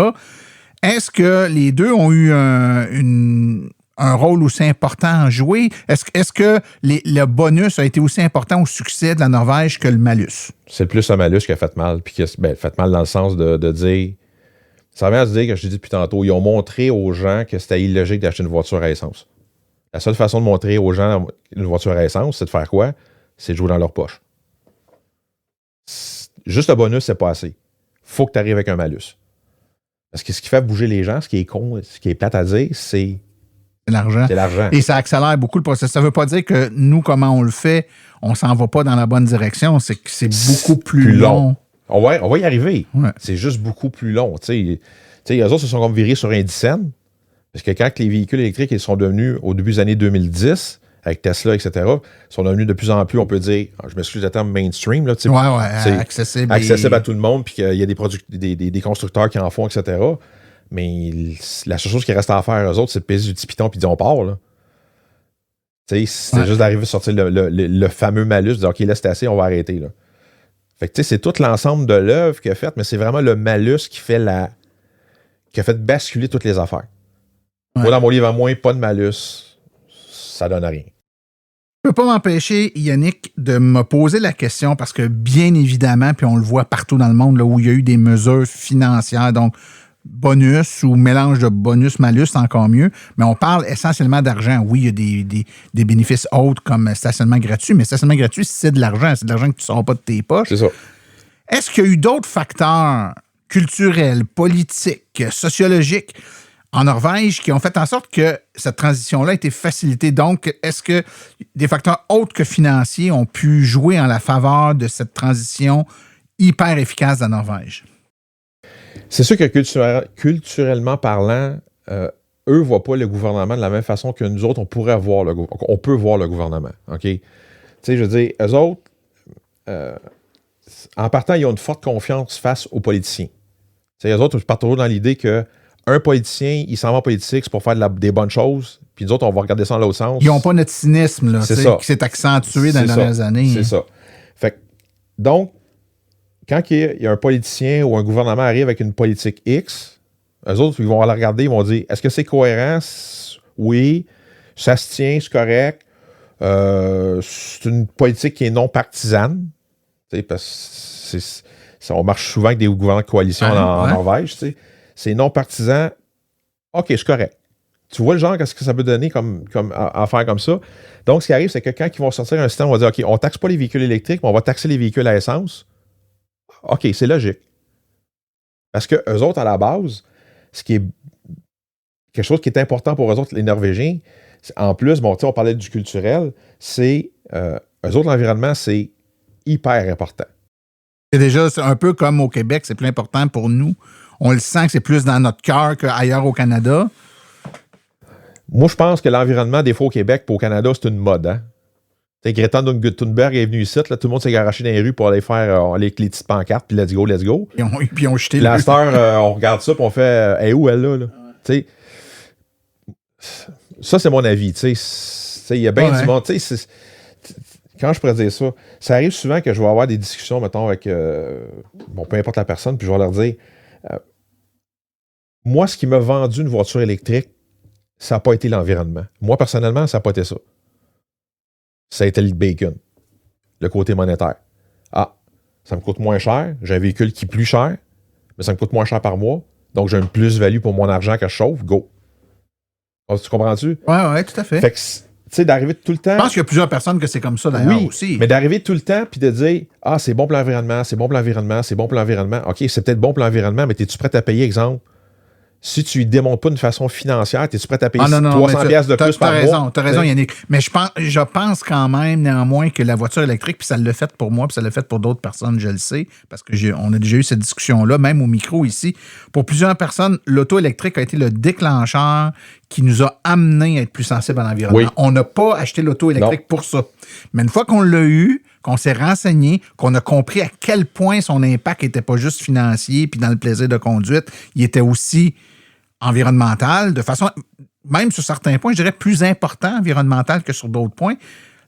Est-ce que les deux ont eu un rôle aussi important à jouer? Est-ce que le bonus a été aussi important au succès de la Norvège que le malus? C'est plus le malus qui a fait mal. Puis fait mal dans le sens de dire... Ça revient à se dire, que je dis depuis tantôt, ils ont montré aux gens que c'était illogique d'acheter une voiture à essence. La seule façon de montrer aux gens une voiture à essence, c'est de faire quoi? C'est de jouer dans leur poche. Juste le bonus, c'est pas assez. Faut que tu arrives avec un malus. Parce que ce qui fait bouger les gens, ce qui est con, ce qui est plate à dire, c'est l'argent. C'est l'argent. Et ça accélère beaucoup le processus. Ça ne veut pas dire que nous, comment on le fait, on s'en va pas dans la bonne direction. C'est que c'est beaucoup plus long. On va y arriver. Ouais. C'est juste beaucoup plus long. Eux autres se sont comme virés sur un dixaine. Parce que quand les véhicules électriques ils sont devenus, au début des années 2010, avec Tesla, etc., sont devenus de plus en plus, on peut dire, je m'excuse le terme mainstream, là, c'est accessible. Accessible à tout le monde, puis qu'il y a des constructeurs qui en font, etc. Mais la seule chose qui reste à faire, eux autres, c'est de peser du petit piton puis de dire on part. Là. C'est juste d'arriver à sortir le fameux malus, de dire OK, là, c'est assez, on va arrêter. Là. Fait que c'est tout l'ensemble de l'œuvre qu'il a faite, mais c'est vraiment le malus qui a fait basculer toutes les affaires. Ouais. Moi, dans mon livre à moins, pas de malus, ça donne rien. Je ne peux pas m'empêcher, Yannick, de me poser la question parce que, bien évidemment, puis on le voit partout dans le monde, là, où il y a eu des mesures financières, donc bonus ou mélange de bonus-malus, c'est encore mieux, mais on parle essentiellement d'argent. Oui, il y a des bénéfices autres comme stationnement gratuit, mais stationnement gratuit, c'est de l'argent. C'est de l'argent que tu ne sors pas de tes poches. C'est ça. Est-ce qu'il y a eu d'autres facteurs culturels, politiques, sociologiques en Norvège qui ont fait en sorte que cette transition-là a été facilitée. Donc, est-ce que des facteurs autres que financiers ont pu jouer en la faveur de cette transition hyper efficace de la Norvège? C'est sûr que culturellement parlant, eux ne voient pas le gouvernement de la même façon que nous autres, on peut voir le gouvernement. OK? Tu sais, je veux dire, eux autres, en partant, ils ont une forte confiance face aux politiciens. Tu sais, eux autres, ils partent toujours dans l'idée qu'un politicien, il s'en va en politique, c'est pour faire des bonnes choses, puis nous autres, on va regarder ça dans l'autre sens. Ils n'ont pas notre cynisme, là, c'est ça. Qui s'est accentué dans les dernières années. C'est ça. Fait que, donc, quand il y a un politicien ou un gouvernement arrive avec une politique X, eux autres, ils vont la regarder, ils vont dire, est-ce que c'est cohérent? Oui. Ça se tient, c'est correct. C'est une politique qui est non partisane. Parce que on marche souvent avec des gouvernements de coalition en Norvège. T'sais. C'est non partisan. OK, c'est correct. Tu vois le genre, qu'est-ce que ça peut donner comme affaire comme ça? Donc, ce qui arrive, c'est que quand ils vont sortir un système, on va dire, OK, on ne taxe pas les véhicules électriques, mais on va taxer les véhicules à essence. OK, c'est logique. Parce que eux autres, à la base, ce qui est quelque chose qui est important pour eux autres, les Norvégiens, en plus, bon, on parlait du culturel, c'est eux autres, l'environnement, c'est hyper important. C'est déjà un peu comme au Québec, c'est plus important pour nous. On le sent que c'est plus dans notre cœur qu'ailleurs au Canada. Moi, je pense que l'environnement, des fois au Québec et au Canada, c'est une mode. Hein? Greta Thunberg est venue ici, là, tout le monde s'est garoché dans les rues pour aller faire les petites pancartes, puis let's go, let's go. Puis ils ont jeté la star, on regarde ça, puis on fait hey, où elle là? Ouais. Ça, c'est mon avis. Il y a bien du monde. Quand je pourrais dire ça, ça arrive souvent que je vais avoir des discussions, mettons, avec peu importe la personne, puis je vais leur dire moi, ce qui m'a vendu une voiture électrique, ça n'a pas été l'environnement. Moi, personnellement, ça n'a pas été ça. Ça a été le bacon, le côté monétaire. Ah, ça me coûte moins cher, j'ai un véhicule qui est plus cher, mais ça me coûte moins cher par mois, donc j'ai une plus-value pour mon argent que je chauffe, go. Oh, tu comprends-tu? Oui, tout à fait. Fait que, tu sais, d'arriver tout le temps... Je pense qu'il y a plusieurs personnes que c'est comme ça, d'ailleurs, aussi. Mais d'arriver tout le temps puis de dire « Ah, c'est bon pour l'environnement, c'est bon pour l'environnement, c'est bon pour l'environnement. » OK, c'est peut-être bon pour l'environnement, mais es-tu prêt à payer, exemple, si tu ne démontres pas d'une façon financière, es-tu prêt à payer 300 pièces de plus par mois? T'as raison, Yannick. Mais je pense quand même, néanmoins, que la voiture électrique, puis ça l'a fait pour moi, puis ça l'a fait pour d'autres personnes, je le sais, parce que on a déjà eu cette discussion-là, même au micro ici. Pour plusieurs personnes, l'auto électrique a été le déclencheur qui nous a amené à être plus sensibles à l'environnement. Oui. On n'a pas acheté l'auto électrique pour ça. Mais une fois qu'on l'a eu, qu'on s'est renseigné, qu'on a compris à quel point son impact n'était pas juste financier, puis dans le plaisir de conduite, il était aussi environnemental, de façon, même sur certains points, je dirais plus important environnemental que sur d'autres points.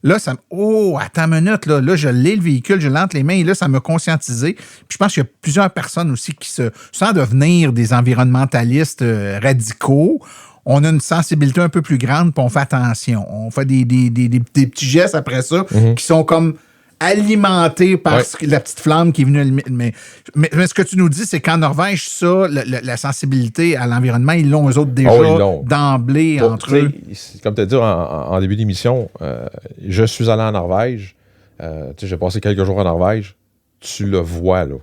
Là, attends une minute, là, je l'ai le véhicule, je l'ai entre les mains, et là, ça m'a conscientisé. Puis je pense qu'il y a plusieurs personnes aussi qui sans devenir des environnementalistes radicaux, on a une sensibilité un peu plus grande, puis on fait attention. On fait des petits gestes après ça qui sont comme alimenté par la petite flamme qui est venue. Mais ce que tu nous dis, c'est qu'en Norvège, ça, la sensibilité à l'environnement, ils l'ont eux autres déjà d'emblée entre eux. Comme tu as dit en début d'émission, je suis allé en Norvège. J'ai passé quelques jours en Norvège. Tu le vois, là.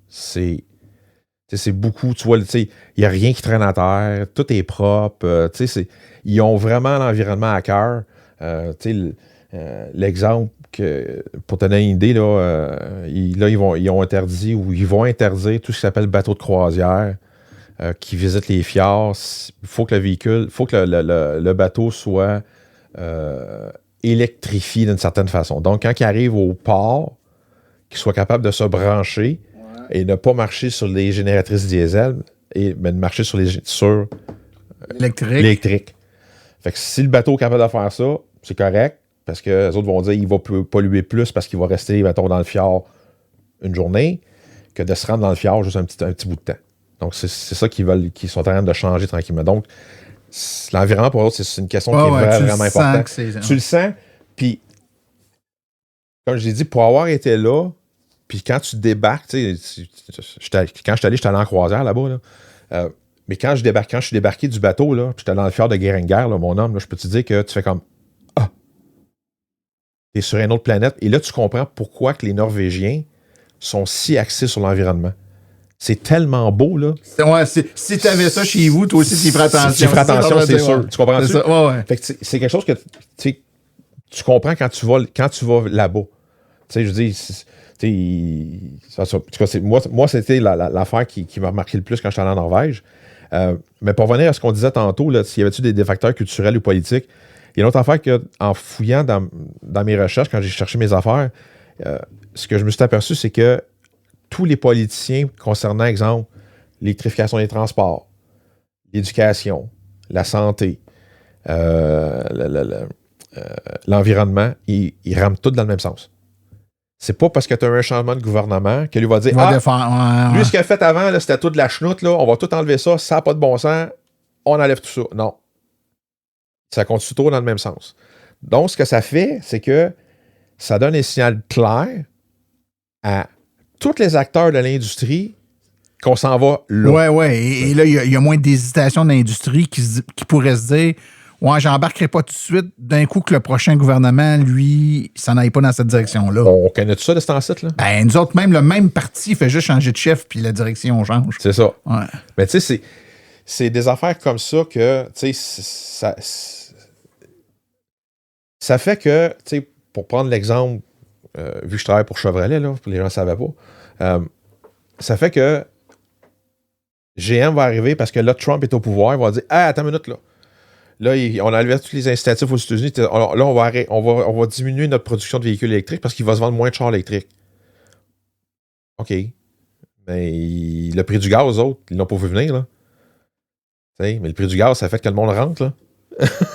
C'est beaucoup, tu vois, il n'y a rien qui traîne à terre. Tout est propre. Ils ont vraiment l'environnement à cœur. L'exemple, pour te donner une idée, ils ont interdit ou ils vont interdire tout ce qui s'appelle bateau de croisière qui visite les fjords. Il faut que le bateau soit électrifié d'une certaine façon. Donc, quand il arrive au port, qu'il soit capable de se brancher et ne pas marcher sur les génératrices diesel, mais de marcher sur l'électrique. Fait que si le bateau est capable de faire ça, c'est correct. Parce que les autres vont dire qu'il va polluer plus parce qu'il va rester, mettons, dans le fjord une journée que de se rendre dans le fjord juste un petit bout de temps. Donc, c'est ça qu'ils sont en train de changer tranquillement. Donc, l'environnement, pour eux, c'est une question qui est vraiment importante. Tu le sens, puis, comme je l'ai dit, pour avoir été là, puis quand tu débarques, quand je suis allé en croisière là-bas, là, mais quand je suis débarqué du bateau, là, puis j'étais dans le fjord de Geiranger, là, mon homme, là, je peux te dire que tu fais comme t'es sur une autre planète. Et là, tu comprends pourquoi que les Norvégiens sont si axés sur l'environnement. C'est tellement beau, là. Ouais, si tu avais ça chez vous, toi aussi, tu y ferais attention. Tu ferais attention, c'est sûr. Ouais. Tu comprends-tu? C'est ça, ouais. Fait que c'est quelque chose que tu comprends quand tu vas là-bas. Tu sais, je dis, en tout cas, moi, c'était l'affaire qui m'a marqué le plus quand j'étais allé en Norvège. Mais pour revenir à ce qu'on disait tantôt, là, s'il y avait-tu des facteurs culturels ou politiques, il y a une autre affaire qu'en fouillant dans mes recherches, quand j'ai cherché mes affaires, ce que je me suis aperçu, c'est que tous les politiciens concernant, exemple, l'électrification des transports, l'éducation, la santé, l'environnement, ils rament tous dans le même sens. C'est pas parce que tu as un changement de gouvernement que lui va dire lui, ce qu'il a fait avant, là, c'était tout de la chenoute, là, on va tout enlever ça n'a pas de bon sens, on enlève tout ça. Non. Ça continue toujours dans le même sens. Donc, ce que ça fait, c'est que ça donne un signal clair à tous les acteurs de l'industrie qu'on s'en va là. Ouais. Et là, il y a moins d'hésitation de l'industrie qui pourrait se dire ouais, j'embarquerai pas tout de suite d'un coup que le prochain gouvernement, lui, s'en aille pas dans cette direction-là. On connaît tout ça de cet site, là? Ben, nous autres, même le même parti fait juste changer de chef puis la direction change. C'est ça. Ouais. Mais tu sais, c'est des affaires comme ça que, tu sais, ça fait que, tu sais, pour prendre l'exemple, vu que je travaille pour Chevrolet, là, les gens ne savaient pas, ça fait que GM va arriver parce que là, Trump est au pouvoir, il va dire attends une minute, là. Là, on a enlevé tous les incitatifs aux États-Unis. Là, on va diminuer notre production de véhicules électriques parce qu'il va se vendre moins de chars électriques. OK. Mais le prix du gaz, eux autres, ils l'ont pas vu venir, là. T'sais, mais le prix du gaz, ça fait que le monde rentre, là.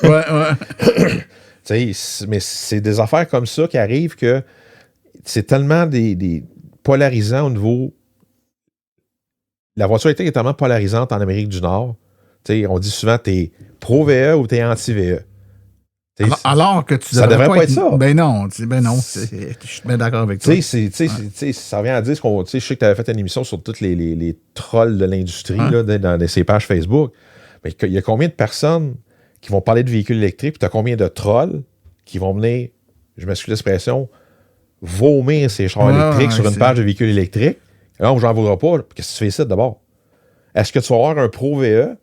Ouais. Mais c'est des affaires comme ça qui arrivent que c'est tellement des polarisants au niveau... La voiture électrique est tellement polarisante en Amérique du Nord. T'sais, on dit souvent t'es pro-VE ou t'es anti-VE. Alors que tu ça devrait pas être ça. Ben non, je suis bien d'accord avec toi. Ça revient à dire je sais que tu avais fait une émission sur tous les trolls de l'industrie là, dans ces pages Facebook. Mais il y a combien de personnes qui vont parler de véhicules électriques, puis tu as combien de trolls qui vont venir, je m'excuse l'expression, vomir ces chars électriques sur une page de véhicules électriques. Alors, j'en voudrais pas. Qu'est-ce que tu fais ici d'abord? Est-ce que tu vas avoir un pro-VE?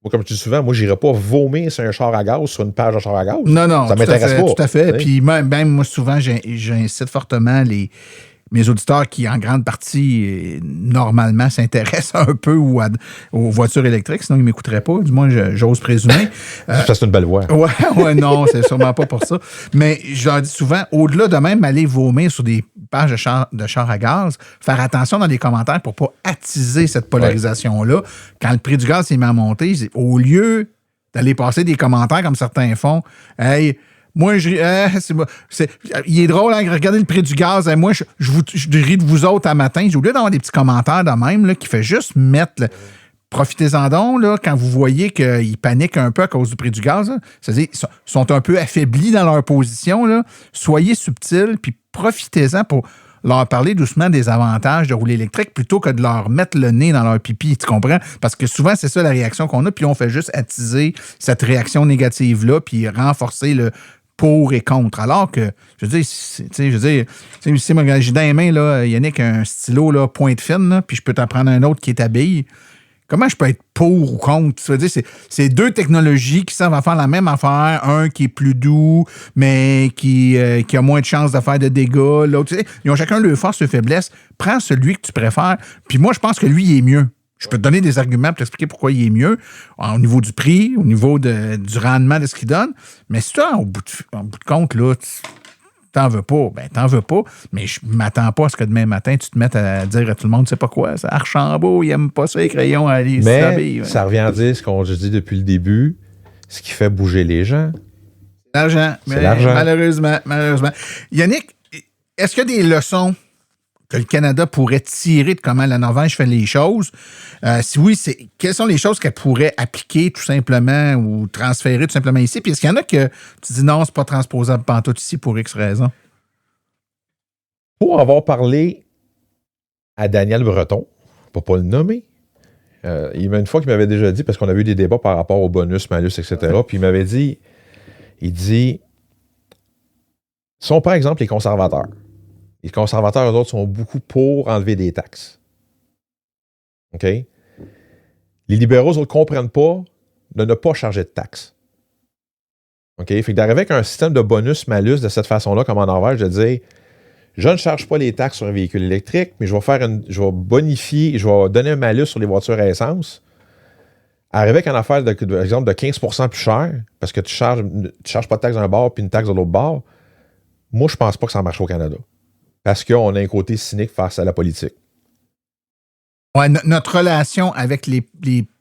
Moi, comme je dis souvent, moi, j'irai pas vomir sur un char à gaz, sur une page de char à gaz. Non, ça m'intéresse pas. Tout à fait. Puis même moi, souvent, j'incite fortement mes auditeurs qui, en grande partie, normalement, s'intéressent un peu aux voitures électriques, sinon ils ne m'écouteraient pas. Du moins, j'ose présumer. Ça, c'est une belle voix. Ouais, non, c'est sûrement pas pour ça. Mais je leur dis souvent, au-delà de même aller vomir sur des pages de char à gaz, faire attention dans les commentaires pour ne pas attiser cette polarisation-là. Quand le prix du gaz s'est mis à monter, au lieu d'aller passer des commentaires comme certains font, hey, moi, il est drôle, hein, regardez le prix du gaz. Hein, moi, je ris de vous autres à matin. J'ai oublié d'avoir des petits commentaires de même là, qui fait juste mettre... Profitez-en donc, là, quand vous voyez qu'ils paniquent un peu à cause du prix du gaz. Là, c'est-à-dire qu'ils sont un peu affaiblis dans leur position. Là. Soyez subtils, puis profitez-en pour leur parler doucement des avantages de rouler électrique plutôt que de leur mettre le nez dans leur pipi, tu comprends? Parce que souvent, c'est ça la réaction qu'on a, puis on fait juste attiser cette réaction négative-là, puis renforcer le pour et contre. Alors que, je veux dire, si moi, j'ai dans les mains, là, Yannick, un stylo, là, pointe fine, là, puis je peux t'en prendre un autre qui est à bille. Comment je peux être pour ou contre? Ça veut dire, c'est deux technologies qui servent à faire la même affaire. Un qui est plus doux, mais qui a moins de chances de faire de dégâts. L'autre, ils ont chacun leurs forces, leurs faiblesses. Prends celui que tu préfères. Puis moi, je pense que lui, il est mieux. Je peux te donner des arguments pour t'expliquer pourquoi il est mieux, au niveau du prix, au niveau du rendement de ce qu'il donne. Mais si toi, en bout de compte, là, t'en veux pas, ben t'en veux pas, mais je m'attends pas à ce que demain matin, tu te mettes à dire à tout le monde, c'est pas quoi, ça, Archambault, il aime pas ça, les crayons à aller mais ça revient à dire ce qu'on dit depuis le début, ce qui fait bouger les gens. L'argent. C'est l'argent. Malheureusement. Yannick, est-ce qu'il y a des leçons que le Canada pourrait tirer de comment la Norvège fait les choses? Si oui, quelles sont les choses qu'elle pourrait appliquer tout simplement ou transférer tout simplement ici? Puis est-ce qu'il y en a que tu dis non, c'est pas transposable pantoute ici pour X raisons? Pour avoir parlé à Daniel Breton, pour pas le nommer, il y a une fois qu'il m'avait déjà dit, parce qu'on avait eu des débats par rapport au bonus, malus, etc., puis il m'avait dit, sont par exemple les conservateurs. Les conservateurs, eux autres, sont beaucoup pour enlever des taxes. OK? Les libéraux ne comprennent pas de ne pas charger de taxes. OK? Fait que d'arriver avec un système de bonus-malus de cette façon-là, comme en Norvège, de dire je ne charge pas les taxes sur un véhicule électrique, mais je vais bonifier, je vais donner un malus sur les voitures à essence. Arriver avec une affaire, par exemple, de 15% plus cher, parce que tu charges pas de taxe d'un bord puis une taxe de l'autre bord, moi, je pense pas que ça marche au Canada. Parce qu'on a un côté cynique face à la politique. Ouais, notre relation avec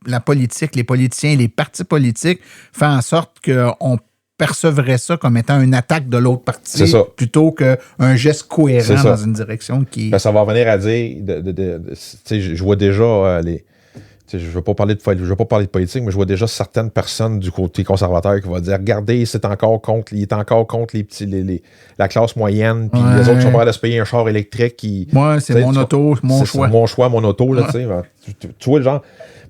la politique, les politiciens, les partis politiques fait en sorte qu'on percevrait ça comme étant une attaque de l'autre parti plutôt qu'un geste cohérent dans une direction qui... Ben, ça va venir à dire... je vois déjà je ne veux pas parler de politique, mais je vois déjà certaines personnes du côté conservateur qui vont dire regardez, il est encore contre les petits, la classe moyenne, puis les autres qui sont prêts à se payer un char électrique. Moi, c'est mon auto, mon choix. C'est mon choix, mon auto. Là, tu vois le genre.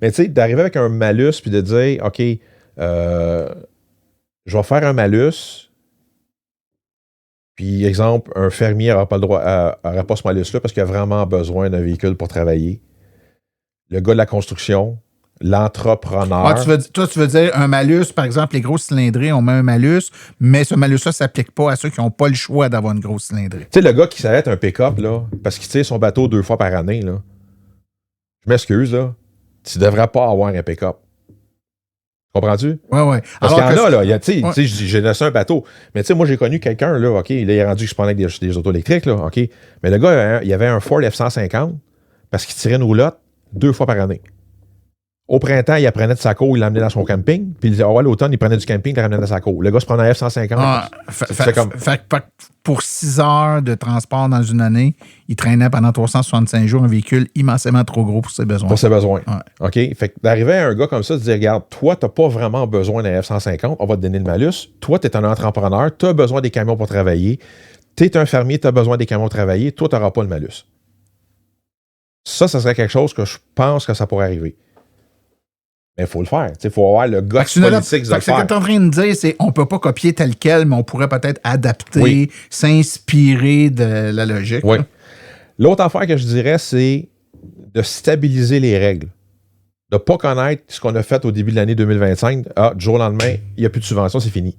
Mais tu sais, d'arriver avec un malus puis de dire OK, je vais faire un malus, puis exemple, un fermier n'aura pas le droit, n'aura pas ce malus-là parce qu'il a vraiment besoin d'un véhicule pour travailler. Le gars de la construction, l'entrepreneur. Tu veux dire un malus, par exemple, les grosses cylindrées, on met un malus, mais ce malus-là ne s'applique pas à ceux qui n'ont pas le choix d'avoir une grosse cylindrée. Tu sais, le gars qui s'arrête un pick-up, là, parce qu'il tire son bateau 2 fois par année, là, je m'excuse, là, tu ne devrais pas avoir un pick-up. Comprends-tu? Oui. Parce qu'il y en a, là, tu sais, j'ai laissé un bateau. Mais tu sais, moi, j'ai connu quelqu'un, là, OK, là, il est rendu que je parlais avec des autos électriques, là, OK. Mais le gars, il avait un Ford F-150 parce qu'il tirait une roulotte 2 fois par année. Au printemps, il apprenait de sa cour, il l'amenait dans son camping. Puis l'automne, il prenait du camping, il le ramenait dans sa cour. Le gars se prenait un F-150. Fait pour 6 heures de transport dans une année, il traînait pendant 365 jours un véhicule immensément trop gros pour ses besoins. Ouais. OK? Fait que d'arriver à un gars comme ça, de dire regarde, toi, tu n'as pas vraiment besoin d'un F-150, on va te donner le malus. Toi, tu es un entrepreneur, tu as besoin des camions pour travailler. Tu es un fermier, tu as besoin des camions pour travailler. Toi, tu n'auras pas le malus. Ça serait quelque chose que je pense que ça pourrait arriver. Mais il faut le faire. Il faut avoir le gars politique de le faire. Ce que tu es en train de dire, c'est qu'on ne peut pas copier tel quel, mais on pourrait peut-être adapter, s'inspirer de la logique. Oui. L'autre affaire que je dirais, c'est de stabiliser les règles. De ne pas connaître ce qu'on a fait au début de l'année 2025. Du jour au lendemain, il n'y a plus de subvention, c'est fini.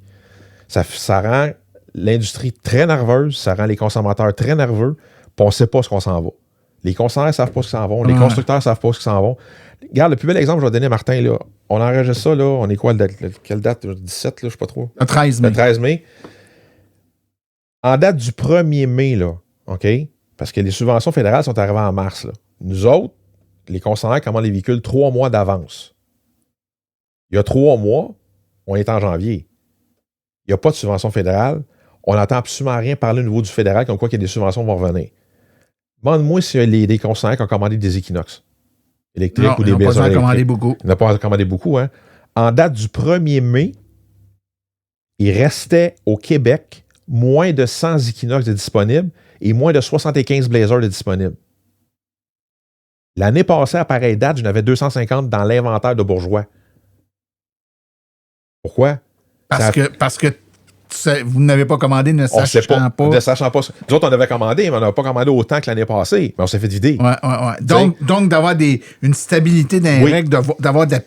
Ça rend l'industrie très nerveuse, ça rend les consommateurs très nerveux, puis on ne sait pas ce qu'on s'en va. Les concessionnaires ne savent pas ce qu'ils s'en vont. Les constructeurs ne savent pas ce qu'ils s'en vont. Regarde, le plus bel exemple que je vais donner à Martin, là, on enregistre ça, là, on est quoi, quelle date? 17, là, je ne sais pas trop. Le 13 mai. Le 13 mai. En date du 1er mai, là, OK? Parce que les subventions fédérales sont arrivées en mars, là. Nous autres, les concessionnaires commandent les véhicules 3 mois d'avance. Il y a 3 mois, on est en janvier. Il n'y a pas de subvention fédérale. On n'entend absolument rien parler au niveau du fédéral comme quoi qu'il y a des subventions qui vont revenir. Demande-moi s'il y a des concessionnaires qui ont commandé des Equinox électriques ou des BSR électriques. Ils n'ont pas commandé beaucoup. Hein? En date du 1er mai, il restait au Québec moins de 100 Equinox de disponibles et moins de 75 Blazers de disponibles. L'année passée, à pareille date, j'en avais 250 dans l'inventaire de Bourgeois. Pourquoi? Parce que vous n'avez pas commandé ne sachant pas. Ne sachant pas. Nous autres, on avait commandé, mais on n'avait pas commandé autant que l'année passée. Mais on s'est fait vider. Ouais. Donc d'avoir une stabilité dans les règles, d'avoir de la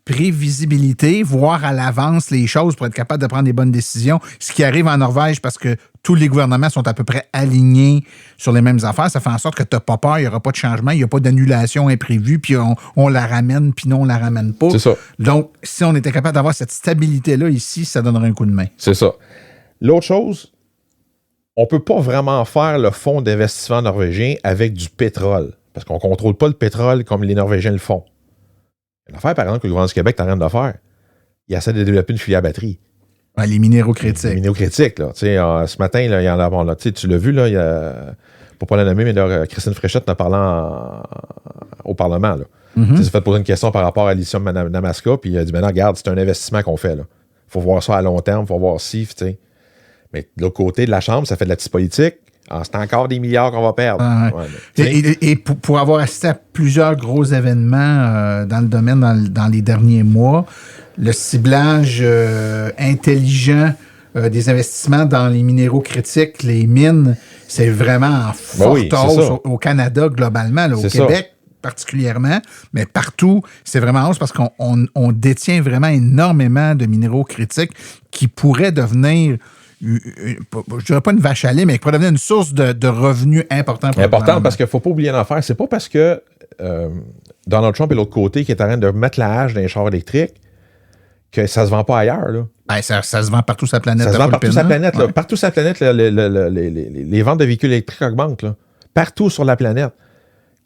prévisibilité, voir à l'avance les choses pour être capable de prendre des bonnes décisions. Ce qui arrive en Norvège, parce que tous les gouvernements sont à peu près alignés sur les mêmes affaires, ça fait en sorte que tu n'as pas peur, il n'y aura pas de changement, il n'y a pas d'annulation imprévue, puis on la ramène, puis non, on la ramène pas. C'est ça. Donc, si on était capable d'avoir cette stabilité-là ici, ça donnerait un coup de main. C'est ça. L'autre chose, on ne peut pas vraiment faire le fonds d'investissement norvégien avec du pétrole, parce qu'on ne contrôle pas le pétrole comme les Norvégiens le font. L'affaire, par exemple, que le gouvernement du Québec est en train de faire, il essaie de développer une filière batterie. Ouais, les minéraux critiques. Les minéraux critiques, là. Ce matin, là, il y en a, bon, là, tu l'as vu, là, il y a, pour pas la nommer, mais là, Christine Fréchette en parlant au Parlement. Là. Mm-hmm. Elle s'est fait poser une question par rapport à lithium Namaska, puis il a dit maintenant, regarde, c'est un investissement qu'on fait. Il faut voir ça à long terme, il faut voir si. Mais de l'autre côté de la Chambre, ça fait de la petite politique. C'est encore des milliards qu'on va perdre. Et pour avoir assisté à plusieurs gros événements dans le domaine dans les derniers mois, le ciblage intelligent des investissements dans les minéraux critiques, les mines, c'est vraiment en forte hausse au Canada globalement. Là, au Québec, particulièrement, mais partout, c'est vraiment hausse parce qu'on détient vraiment énormément de minéraux critiques qui pourraient devenir, je dirais pas une vache à lait, mais qui pourraient devenir une source de revenus important pour le Important gouvernement. parce qu'il ne faut pas oublier une affaire. C'est pas parce que Donald Trump est de l'autre côté qui est en train de mettre la hache dans les chars électriques que ça se vend pas ailleurs. Là. Ben, ça se vend partout sur la planète. Ça se vend partout sur la planète. Ouais. Là. Partout sur la planète, les ventes de véhicules électriques augmentent. Là. Partout sur la planète.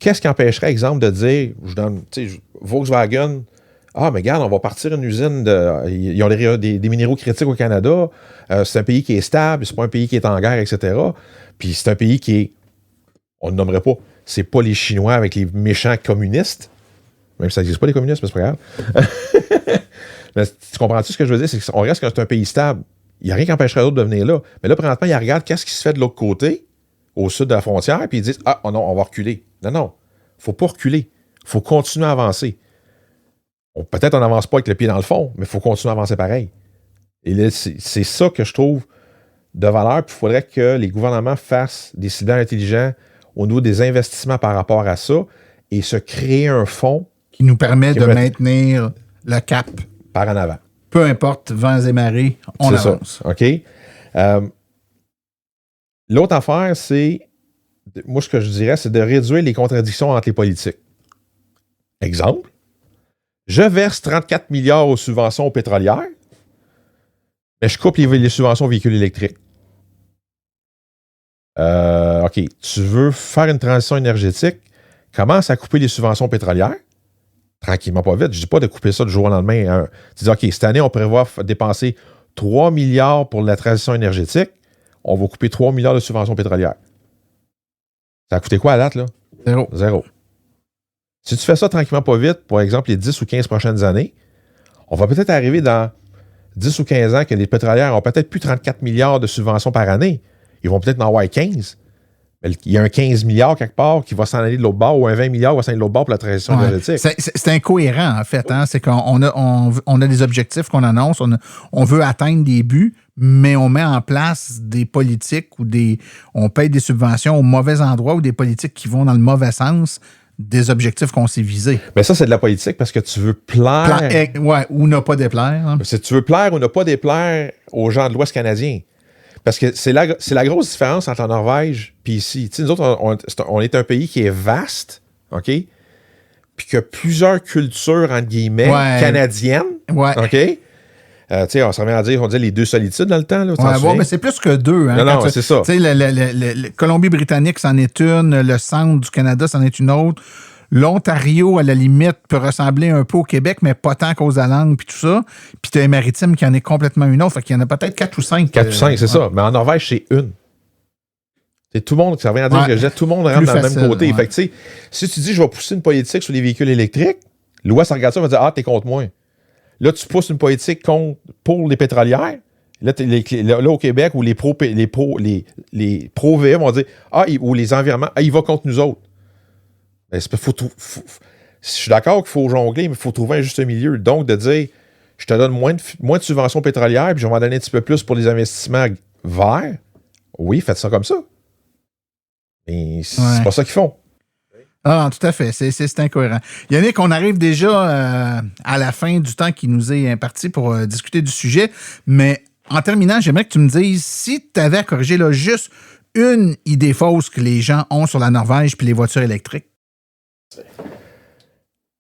Qu'est-ce qui empêcherait, exemple, de dire, je donne, Volkswagen, mais regarde, on va partir une usine ils ont des minéraux critiques au Canada. C'est un pays qui est stable, c'est pas un pays qui est en guerre, etc. Puis c'est un pays qui est, on ne nommerait pas, c'est pas les Chinois avec les méchants communistes. Même si ça n'existe pas les communistes, mais c'est pas grave. Mais tu comprends-tu ce que je veux dire? C'est qu'on reste que c'est un pays stable. Il n'y a rien qui empêcherait d'autres de venir là. Mais là, présentement, ils regardent qu'est-ce qui se fait de l'autre côté, au sud de la frontière, puis ils disent oh non, on va reculer. Non. Il ne faut pas reculer. Il faut continuer à avancer. Peut-être on n'avance pas avec le pied dans le fond, mais il faut continuer à avancer pareil. Et là, c'est ça que je trouve de valeur. Puis il faudrait que les gouvernements fassent des ciblages intelligents au niveau des investissements par rapport à ça et se créer un fonds qui nous permet de maintenir le cap. Par en avant. Peu importe, vents et marées, on avance. Ça. OK? L'autre affaire, c'est, moi, ce que je dirais, c'est de réduire les contradictions entre les politiques. Exemple, je verse 34 milliards aux subventions pétrolières, mais je coupe les subventions aux véhicules électriques. OK, tu veux faire une transition énergétique, commence à couper les subventions pétrolières, tranquillement, pas vite. Je ne dis pas de couper ça du jour au lendemain. Tu dis, OK, cette année, on prévoit dépenser 3 milliards pour la transition énergétique. On va couper 3 milliards de subventions pétrolières. Ça a coûté quoi à date, là? Zéro. Si tu fais ça tranquillement, pas vite, par exemple, les 10 ou 15 prochaines années, on va peut-être arriver dans 10 ou 15 ans que les pétrolières n'ont peut-être plus 34 milliards de subventions par année. Ils vont peut-être en avoir 15. Mais il y a un 15 milliards quelque part qui va s'en aller de l'autre bord ou un 20 milliards qui va s'en aller de l'autre bord pour la transition énergétique. C'est incohérent, en fait. Hein? C'est qu'on a des objectifs qu'on annonce, on veut atteindre des buts, mais on met en place des politiques ou on paye des subventions au mauvais endroit ou des politiques qui vont dans le mauvais sens des objectifs qu'on s'est visés. Mais ça, c'est de la politique parce que tu veux plaire. Ou ne pas déplaire. Hein? Si tu veux plaire ou ne pas déplaire aux gens de l'Ouest canadien. Parce que c'est la grosse différence entre la Norvège et ici. Tu sais, nous autres, on est un pays qui est vaste, OK? Puis qui a plusieurs cultures, entre guillemets, canadiennes, OK? Tu sais, on se remet à dire, on disait les deux solitudes dans le temps. Là, mais c'est plus que deux. Hein, non, c'est ça. Tu sais, la Colombie-Britannique, c'en est une. Le centre du Canada, c'en est une autre. L'Ontario, à la limite, peut ressembler un peu au Québec, mais pas tant qu'aux Alangues puis tout ça. Puis tu as les Maritimes qui en est complètement une autre. Fait qu'il y en a peut-être 4 ou 5. 4 ou 5, c'est ça. Mais en Norvège, c'est une. C'est tout le monde, ça revient à dire que tout le monde rentre dans le même côté. Fait que, tu sais, si tu dis je vais pousser une politique sur les véhicules électriques, l'Ouest regarde ça et va dire t'es contre moi. Là, tu pousses une politique pour les pétrolières. Là, au Québec, où les pro-VE vont dire ou les environnements, il va contre nous autres. Ben, je suis d'accord qu'il faut jongler, mais il faut trouver un juste milieu. Donc, de dire, je te donne moins de subventions pétrolières, puis je vais en donner un petit peu plus pour les investissements verts. Oui, faites ça comme ça. Mais c'est pas ça qu'ils font. Ah, tout à fait. C'est incohérent. Yannick, on arrive déjà à la fin du temps qui nous est imparti pour discuter du sujet. Mais en terminant, j'aimerais que tu me dises si tu avais à corriger là, juste une idée fausse que les gens ont sur la Norvège puis les voitures électriques.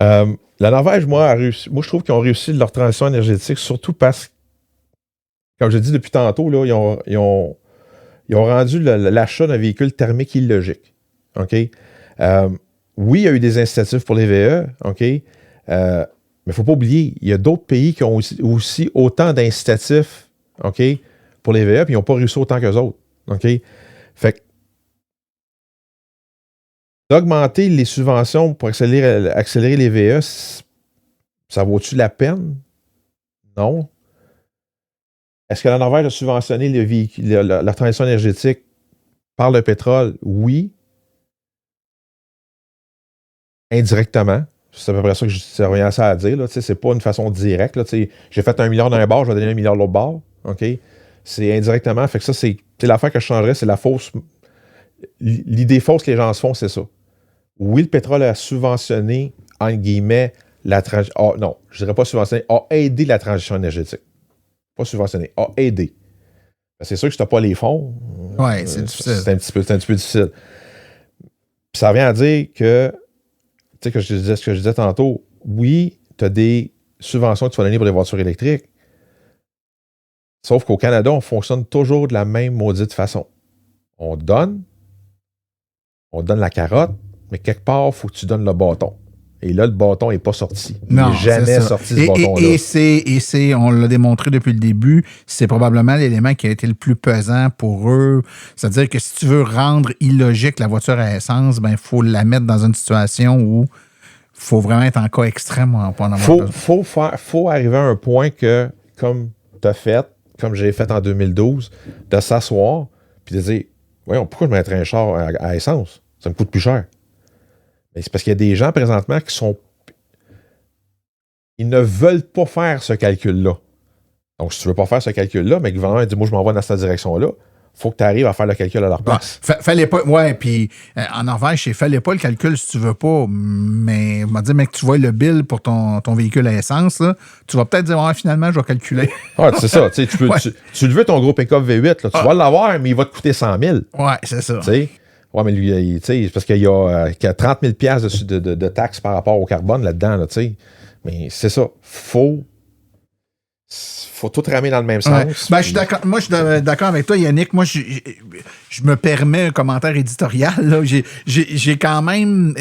La Norvège, moi, je trouve qu'ils ont réussi leur transition énergétique, surtout parce que, comme je dis depuis tantôt, là, ils ont rendu l'achat d'un véhicule thermique illogique. OK? Oui, il y a eu des incitatifs pour les VE, OK? Mais il ne faut pas oublier, il y a d'autres pays qui ont aussi autant d'incitatifs, OK, pour les VE, puis ils n'ont pas réussi autant qu'eux autres. OK? Fait que d'augmenter les subventions pour accélérer les VE, ça vaut-tu la peine? Non. Est-ce que la Norvège a subventionné la transition énergétique par le pétrole? Oui. Indirectement. C'est à peu près ça que je reviens à ça à dire. C'est pas une façon directe. Là, j'ai fait 1 milliard d'un bord, je vais donner 1 milliard de l'autre bord. OK? C'est indirectement. Fait que ça, c'est l'affaire que je changerais, c'est la fausse. L'idée fausse que les gens se font, c'est ça. oui, le pétrole a subventionné, entre guillemets, non, je dirais pas subventionné, a aidé la transition énergétique. Pas subventionné, a aidé. C'est sûr que si tu n'as pas les fonds, c'est difficile. C'est un petit peu difficile. Puis ça revient à dire que, tu sais, ce que je disais tantôt, oui, tu as des subventions que tu vas donner pour des voitures électriques, sauf qu'au Canada, on fonctionne toujours de la même maudite façon. On donne la carotte, mais quelque part, il faut que tu donnes le bâton. Et là, le bâton n'est pas sorti. Il n'est jamais sorti, ce bâton-là. Et on l'a démontré depuis le début, c'est probablement l'élément qui a été le plus pesant pour eux. C'est-à-dire que si tu veux rendre illogique la voiture à essence, il faut la mettre dans une situation où il faut vraiment être en cas extrême. Faut arriver à un point que, comme tu as fait, comme j'ai fait en 2012, de s'asseoir puis de dire, voyons, pourquoi je mettrais un char à essence? Ça me coûte plus cher. Mais c'est parce qu'il y a des gens présentement ils ne veulent pas faire ce calcul-là. Donc, si tu ne veux pas faire ce calcul-là, mais le gouvernement dit, moi, je m'en vais dans cette direction-là, il faut que tu arrives à faire le calcul à leur place. Fallait pas. Ouais, puis en Norvège, fallait pas le calcul si tu veux pas. Mais on m'a dit, mec, tu vois le bill pour ton véhicule à essence, là, tu vas peut-être dire, finalement, je vais calculer. C'est ça. Tu le veux, ton gros pick-up V8, là, tu vas l'avoir, mais il va te coûter 100 000. Ouais, c'est ça. Oui, mais lui, c'est parce qu'il y a 30 000 $ de taxes par rapport au carbone là-dedans, là, mais c'est ça. Faut tout ramer dans le même sens. Je suis d'accord. Moi, je suis d'accord avec toi, Yannick. Moi, je me permets un commentaire éditorial. Là. J'ai quand même...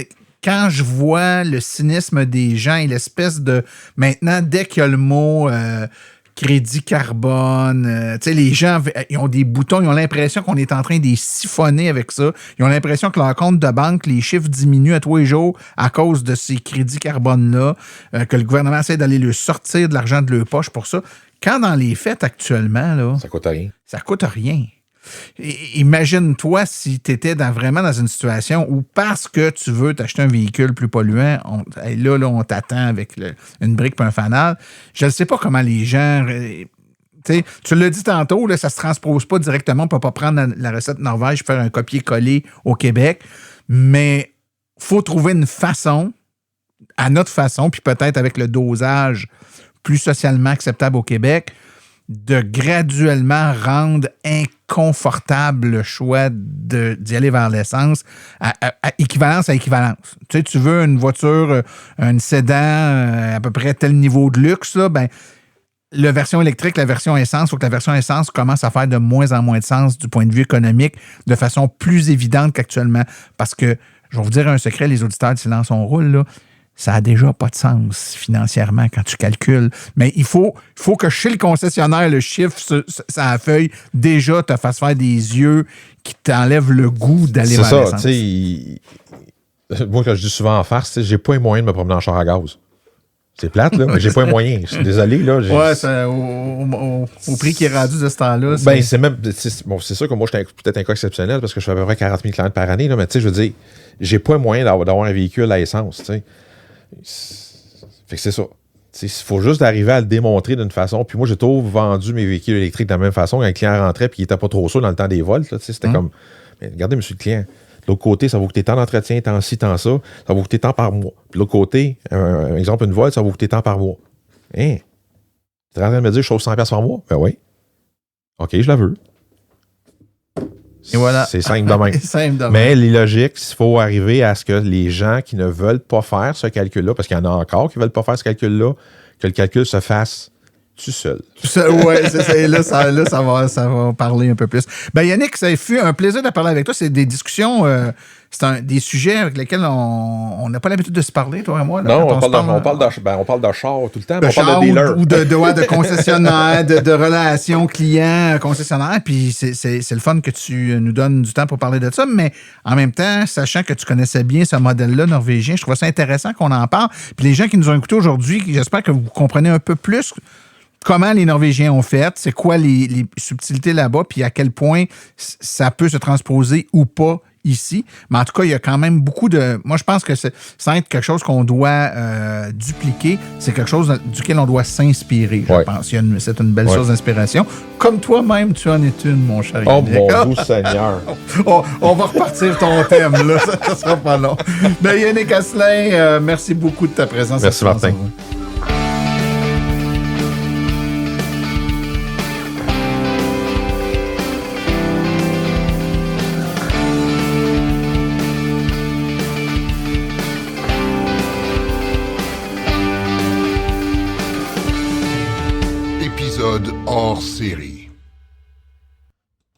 Quand je vois le cynisme des gens et l'espèce de... Maintenant, dès qu'il y a le mot... crédit carbone, les gens, ils ont des boutons, ils ont l'impression qu'on est en train de les siphonner avec ça. Ils ont l'impression que leur compte de banque, les chiffres diminuent à tous les jours à cause de ces crédits carbone-là, que le gouvernement essaie d'aller leur sortir de l'argent de leur poche pour ça. Quand dans les faits actuellement, là, ça coûte rien. Ça coûte rien. Imagine-toi si tu étais vraiment dans une situation où, parce que tu veux t'acheter un véhicule plus polluant, on t'attend avec une brique et un fanal. Je ne sais pas comment les gens... tu l'as dit tantôt, là, ça ne se transpose pas directement. On ne peut pas prendre la recette Norvège et faire un copier-coller au Québec. Mais il faut trouver une façon, à notre façon, puis peut-être avec le dosage plus socialement acceptable au Québec, de graduellement rendre inconfortable le choix d'y aller vers l'essence à équivalence à équivalence. Tu veux une voiture, un sédan à peu près tel niveau de luxe, là, la version électrique, la version essence, il faut que la version essence commence à faire de moins en moins de sens du point de vue économique de façon plus évidente qu'actuellement. Parce que, je vais vous dire un secret, les auditeurs de Silence on roule, là, ça n'a déjà pas de sens financièrement quand tu calcules. Mais il faut que chez le concessionnaire, le chiffre sur la feuille, déjà te fasse faire des yeux qui t'enlèvent le goût d'aller vers l'essence. C'est ça, moi, quand je dis souvent en farce, j'ai pas les moyens de me promener en char à gaz. C'est plate, là, mais j'ai pas les moyens. Je suis désolé, là. Au prix qui est rendu de ce temps-là. C'est sûr que moi, je suis peut-être un cas exceptionnel parce que je fais à peu près 40 000 km par année, là, mais je veux dire, j'ai pas les moyens d'avoir un véhicule à essence, Fait que c'est ça. Il faut juste arriver à le démontrer d'une façon. Puis moi, j'ai toujours vendu mes véhicules électriques de la même façon. Quand un client rentrait et il n'était pas trop sûr dans le temps des vols, c'était comme, mais regardez, monsieur le client, de l'autre côté, ça va vous coûter tant d'entretien, tant ci, tant ça. Ça va vous coûter tant par mois. Puis de l'autre côté, exemple, une voile, ça va vous coûter tant par mois. Hein? Tu es en train de me dire que je sauve 100$ par mois? Ben oui. OK, je la veux. Et voilà. C'est simple de même. Mais l'illogique, il faut arriver à ce que les gens qui ne veulent pas faire ce calcul-là, parce qu'il y en a encore qui ne veulent pas faire ce calcul-là, que le calcul se fasse tout seul. Oui, là, ça va parler un peu plus. Yannick, ça fut un plaisir de parler avec toi. C'est des discussions, des sujets avec lesquels on n'a pas l'habitude de se parler, toi et moi. Là, non, on parle de char tout le temps, mais on parle de dealer. Ou de concessionnaire, de relations clients-concessionnaires. Puis c'est le fun que tu nous donnes du temps pour parler de ça. Mais en même temps, sachant que tu connaissais bien ce modèle-là norvégien, je trouve ça intéressant qu'on en parle. Puis les gens qui nous ont écoutés aujourd'hui, j'espère que vous comprenez un peu plus comment les Norvégiens ont fait, c'est quoi les subtilités là-bas, puis à quel point ça peut se transposer ou pas ici. Mais en tout cas, il y a quand même beaucoup de... Moi, je pense que sans être quelque chose qu'on doit dupliquer, c'est quelque chose duquel on doit s'inspirer, je pense. C'est une belle source d'inspiration. Comme toi-même, tu en es une, mon cher Yannick. Oh, mon doux Seigneur! On va repartir ton thème, là. Ça sera pas long. Mais Yannick Asselin, merci beaucoup de ta présence. Merci, Martin. Épisode hors série.